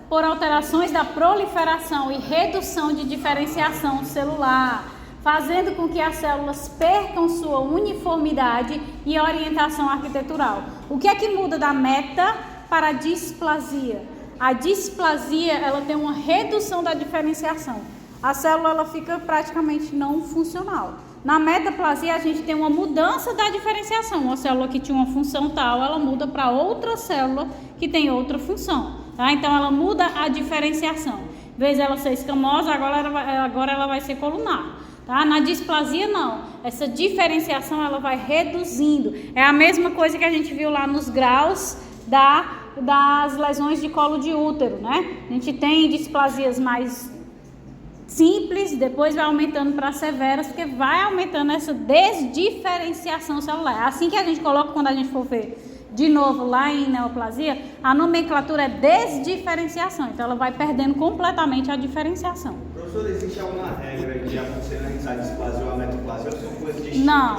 por alterações da proliferação e redução de diferenciação celular, fazendo com que as células percam sua uniformidade e orientação arquitetural. O que é que muda da meta para a displasia? A displasia, ela tem uma redução da diferenciação. A célula, ela fica praticamente não funcional. Na metaplasia, a gente tem uma mudança da diferenciação. Uma célula que tinha uma função tal, ela muda para outra célula que tem outra função. Tá? Então, ela muda a diferenciação. Em vez de ela ser escamosa, agora ela vai ser colunar. Tá? Na displasia, não. Essa diferenciação, ela vai reduzindo. É a mesma coisa que a gente viu lá nos graus das lesões de colo de útero, né? A gente tem displasias mais simples, depois vai aumentando para severas, porque vai aumentando essa desdiferenciação celular. Assim que a gente coloca, quando a gente for ver de novo lá em neoplasia, a nomenclatura é desdiferenciação, então ela vai perdendo completamente a diferenciação. Professor, existe alguma regra de acontecer a displasia ou a metaplasia ou são coisas distintas? Não,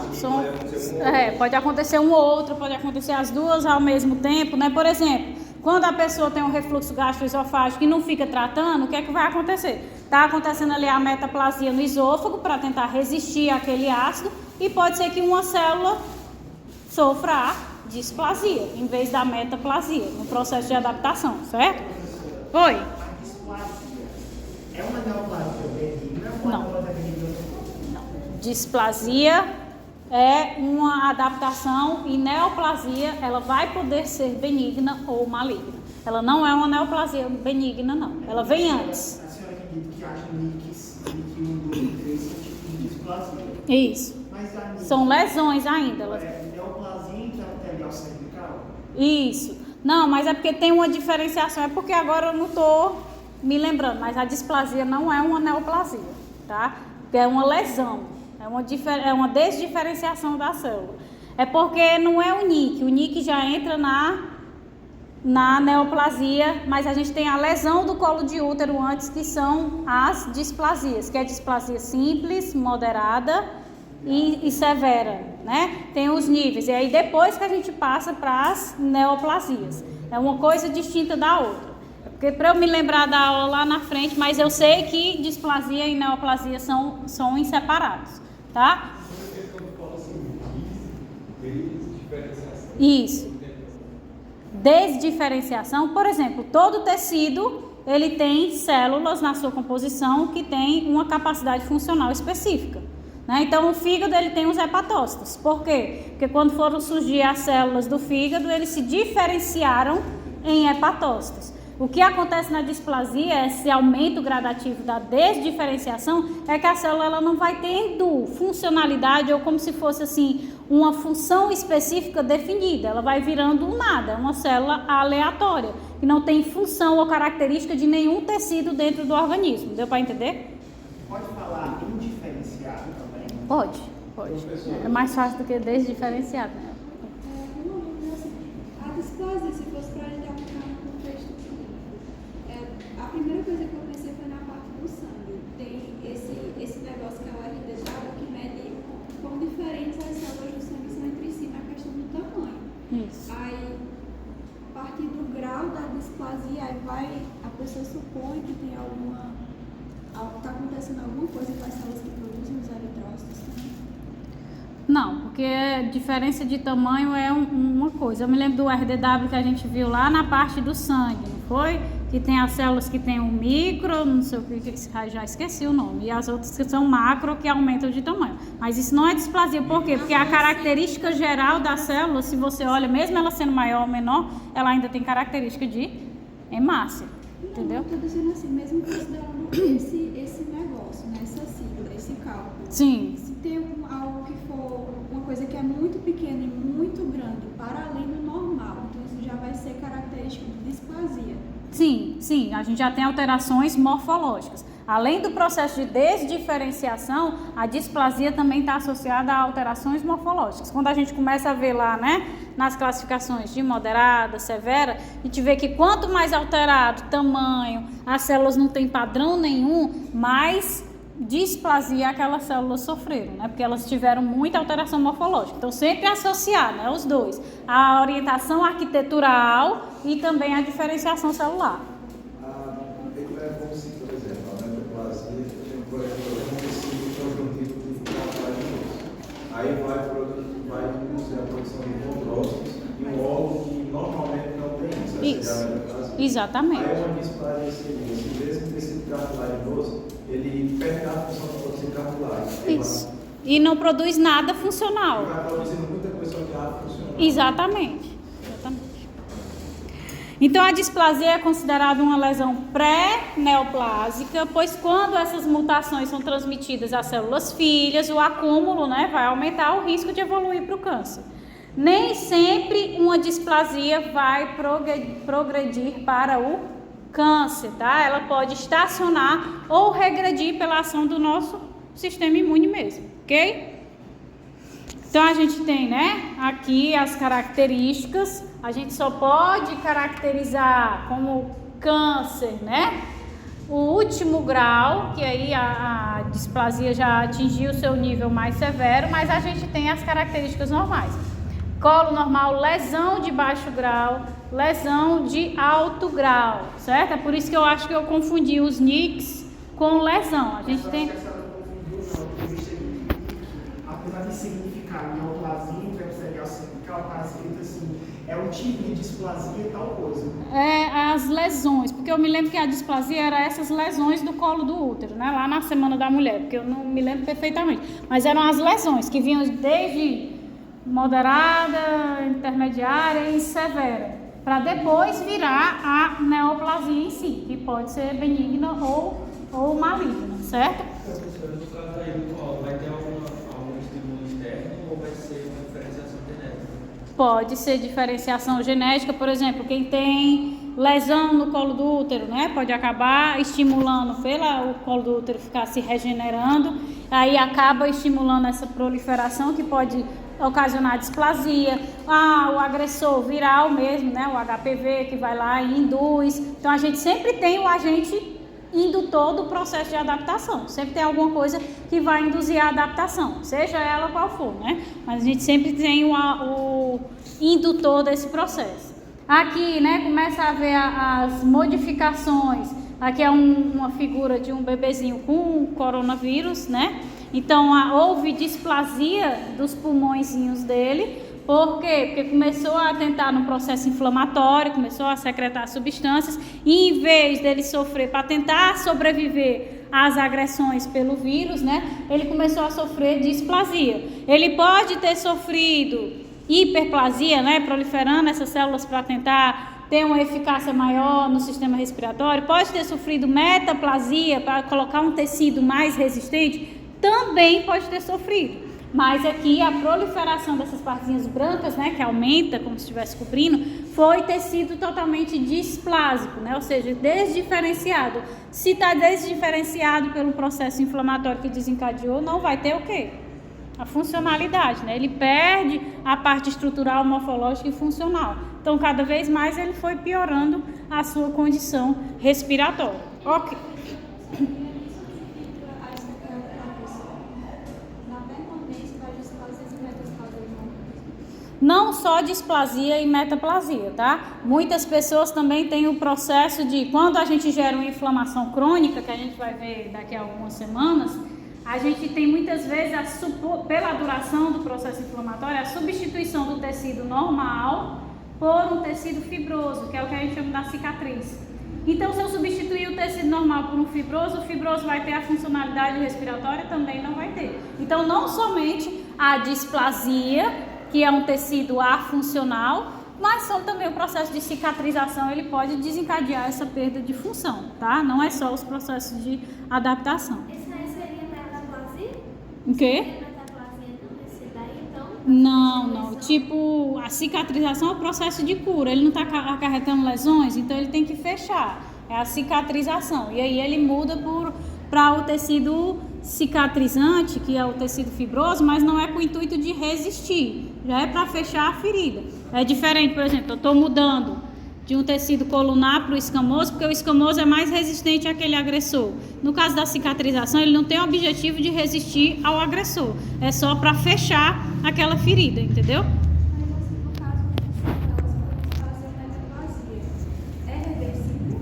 Pode acontecer um ou outro? pode acontecer as duas ao mesmo tempo, né? Por exemplo, quando a pessoa tem um refluxo gastroesofágico e não fica tratando, o que é que vai acontecer? Está acontecendo ali a metaplasia no esôfago para tentar resistir àquele ácido e pode ser que uma célula sofra a displasia em vez da metaplasia no processo de adaptação, certo? Oi? a displasia é uma neoplasia benigna ou Não. uma neoplasia benigna? Displasia é uma adaptação e neoplasia, ela vai poder ser benigna ou maligna. Ela não é uma neoplasia benigna, não. Ela vem antes. A senhora acredita que acha NICs, NIC 1, 2 e 3 são tipos de displasia. Isso. Mas a NIC São lesões ainda. é neoplasia interarterial cervical? Isso. Não, mas é porque tem uma diferenciação. É porque agora eu não estou me lembrando, mas a displasia não é uma neoplasia, tá? É uma lesão. É uma desdiferenciação da célula. É porque não é o NIC. O NIC já entra na neoplasia, mas a gente tem a lesão do colo de útero antes, que são as displasias, que é displasia simples, moderada e severa, né? Tem os níveis. E aí depois que a gente passa para as neoplasias. É uma coisa distinta da outra. Porque para eu me lembrar da aula lá na frente, mas eu sei que displasia e neoplasia são inseparados, tá? Isso. desdiferenciação, por exemplo, todo tecido ele tem células na sua composição que tem uma capacidade funcional específica, né? Então o fígado ele tem os hepatócitos. Por quê? Porque quando foram surgir as células do fígado, eles se diferenciaram em hepatócitos. O que acontece na displasia, esse aumento gradativo da desdiferenciação, é que a célula ela não vai tendo funcionalidade ou como se fosse assim uma função específica definida. Ela vai virando um nada, uma célula aleatória, que não tem função ou característica de nenhum tecido dentro do organismo. Deu para entender? Pode falar indiferenciado também? Pode. É mais fácil do que desdiferenciado, né? Uma dúvida assim, a displasia, se fosse para a gente aplicar no contexto clínico, a primeira coisa que eu pensei foi na parte do sangue. Tem esse negócio que é o RD-W que mede quão diferentes as células do sangue são entre si na questão do tamanho. Isso. Aí, a partir do grau da displasia, aí a pessoa supõe que tem está acontecendo alguma coisa com as células que produzem os eritrócitos também. Não, porque diferença de tamanho é uma coisa. Eu me lembro do RDW que a gente viu lá na parte do sangue, não foi? Que tem as células que tem o micro, não sei o que, já esqueci o nome, e as outras que são macro, que aumentam de tamanho. Mas isso não é displasia, por quê? Porque a característica geral da célula, se você olha, mesmo ela sendo maior ou menor, ela ainda tem característica de hemácia, entendeu? Eu estou dizendo assim, mesmo considerando esse negócio, né, essa sigla, esse cálculo. Sim. Se tem algo que for uma coisa que é muito pequena e muito grande, para além do normal, então isso já vai ser característico de displasia. Sim, a gente já tem alterações morfológicas. Além do processo de desdiferenciação, a displasia também está associada a alterações morfológicas. Quando a gente começa a ver lá, né, nas classificações de moderada, severa, a gente vê que quanto mais alterado tamanho, as células não têm padrão nenhum, mais displasia aquelas células sofreram, né? Porque elas tiveram muita alteração morfológica. Então, sempre associar, né, os dois, a orientação arquitetural e também a diferenciação celular. Ele é como se, por exemplo, a metoplasia tem, por exemplo, um tecido conjuntivo de cartilaginoso. Aí vai induzir a produção de condrócitos em um órgão que normalmente não tem isso. Isso, exatamente. Aí uma displasia seria, se mesmo tecido cartilaginoso, ele perde a função de produzir cartilagem. Isso. E não produz nada funcional. Vai produzindo muita coisa, só que nada funcional. Exatamente. Então, a displasia é considerada uma lesão pré-neoplásica, pois quando essas mutações são transmitidas às células filhas, o acúmulo, né, vai aumentar o risco de evoluir para o câncer. Nem sempre uma displasia vai progredir para o câncer, tá? Ela pode estacionar ou regredir pela ação do nosso sistema imune mesmo, ok? Então, a gente tem, né, aqui as características. A gente só pode caracterizar como câncer, né, o último grau, que aí a displasia já atingiu o seu nível mais severo, mas a gente tem as características normais. Colo normal, lesão de baixo grau, lesão de alto grau, certo? É por isso que eu acho que eu confundi os NICs com lesão. A gente tem... Apesar de significar neoplasia, intraepitelial cervical, está escrito assim, é um tipo de displasia tal coisa. É, as lesões, porque eu me lembro que a displasia era essas lesões do colo do útero, né? Lá na Semana da Mulher, porque eu não me lembro perfeitamente. Mas eram as lesões que vinham desde moderada, intermediária e severa, para depois virar a neoplasia em si, que pode ser benigna ou maligna, certo? Professor, no caso aí do colo, vai ter algum estímulo externo ou vai ser uma diferenciação genética? Pode ser diferenciação genética, por exemplo, quem tem lesão no colo do útero, né? Pode acabar estimulando o colo do útero ficar se regenerando, aí acaba estimulando essa proliferação que pode ocasionar displasia, o agressor viral mesmo, né? O HPV que vai lá e induz. Então a gente sempre tem o agente indutor do processo de adaptação. Sempre tem alguma coisa que vai induzir a adaptação, seja ela qual for, né? Mas a gente sempre tem o indutor desse processo. Aqui, né, começa a ver as modificações. Aqui é uma figura de um bebezinho com coronavírus, né? Então, houve displasia dos pulmõezinhos dele, Por quê? Porque começou a tentar no processo inflamatório, começou a secretar substâncias, e em vez dele sofrer, para tentar sobreviver às agressões pelo vírus, né, ele começou a sofrer displasia. Ele pode ter sofrido hiperplasia, né, proliferando essas células para tentar ter uma eficácia maior no sistema respiratório, pode ter sofrido metaplasia para colocar um tecido mais resistente, também pode ter sofrido. Mas aqui a proliferação dessas partezinhas brancas, né, que aumenta como se estivesse cobrindo, foi tecido totalmente displásico, né, ou seja, desdiferenciado. Se está desdiferenciado pelo processo inflamatório que desencadeou, não vai ter o quê? A funcionalidade, né? Ele perde a parte estrutural, morfológica e funcional. Então, cada vez mais ele foi piorando a sua condição respiratória. Ok. Não só displasia e metaplasia, tá? Muitas pessoas também têm o processo de, quando a gente gera uma inflamação crônica, que a gente vai ver daqui a algumas semanas, a gente tem muitas vezes, pela duração do processo inflamatório, a substituição do tecido normal por um tecido fibroso, que é o que a gente chama da cicatriz. Então, se eu substituir o tecido normal por um fibroso, o fibroso vai ter a funcionalidade respiratória? Também não vai ter. Então, não somente a displasia, que é um tecido afuncional, mas são também o processo de cicatrização, ele pode desencadear essa perda de função, tá? Não é só os processos de adaptação. Esse aí seria metaplasia? O quê? Metaplasia não, esse daí então? Não. Tipo, a cicatrização é o processo de cura, ele não está acarretando lesões, então ele tem que fechar. É a cicatrização. E aí ele muda para o tecido cicatrizante, que é o tecido fibroso, mas não é com o intuito de resistir, já é para fechar a ferida. É diferente, por exemplo, eu estou mudando de um tecido colunar para o escamoso, porque o escamoso é mais resistente àquele agressor. No caso da cicatrização, ele não tem o objetivo de resistir ao agressor, é só para fechar aquela ferida, entendeu? Mas assim, no caso de fazer metaplasia, é reversível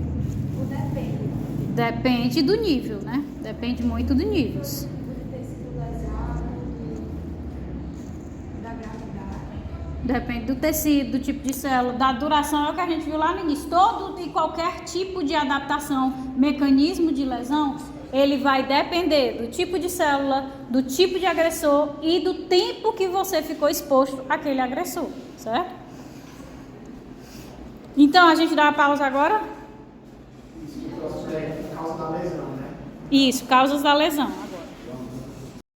ou depende? Depende do nível, né? Depende muito do nível. Do tecido lesado, da gravidade. Depende do tecido, do tipo de célula, da duração, é o que a gente viu lá no início. Todo e qualquer tipo de adaptação, mecanismo de lesão, ele vai depender do tipo de célula, do tipo de agressor e do tempo que você ficou exposto àquele agressor, certo? Então, a gente dá uma pausa agora? Causa da lesão, né? Isso, causas da lesão.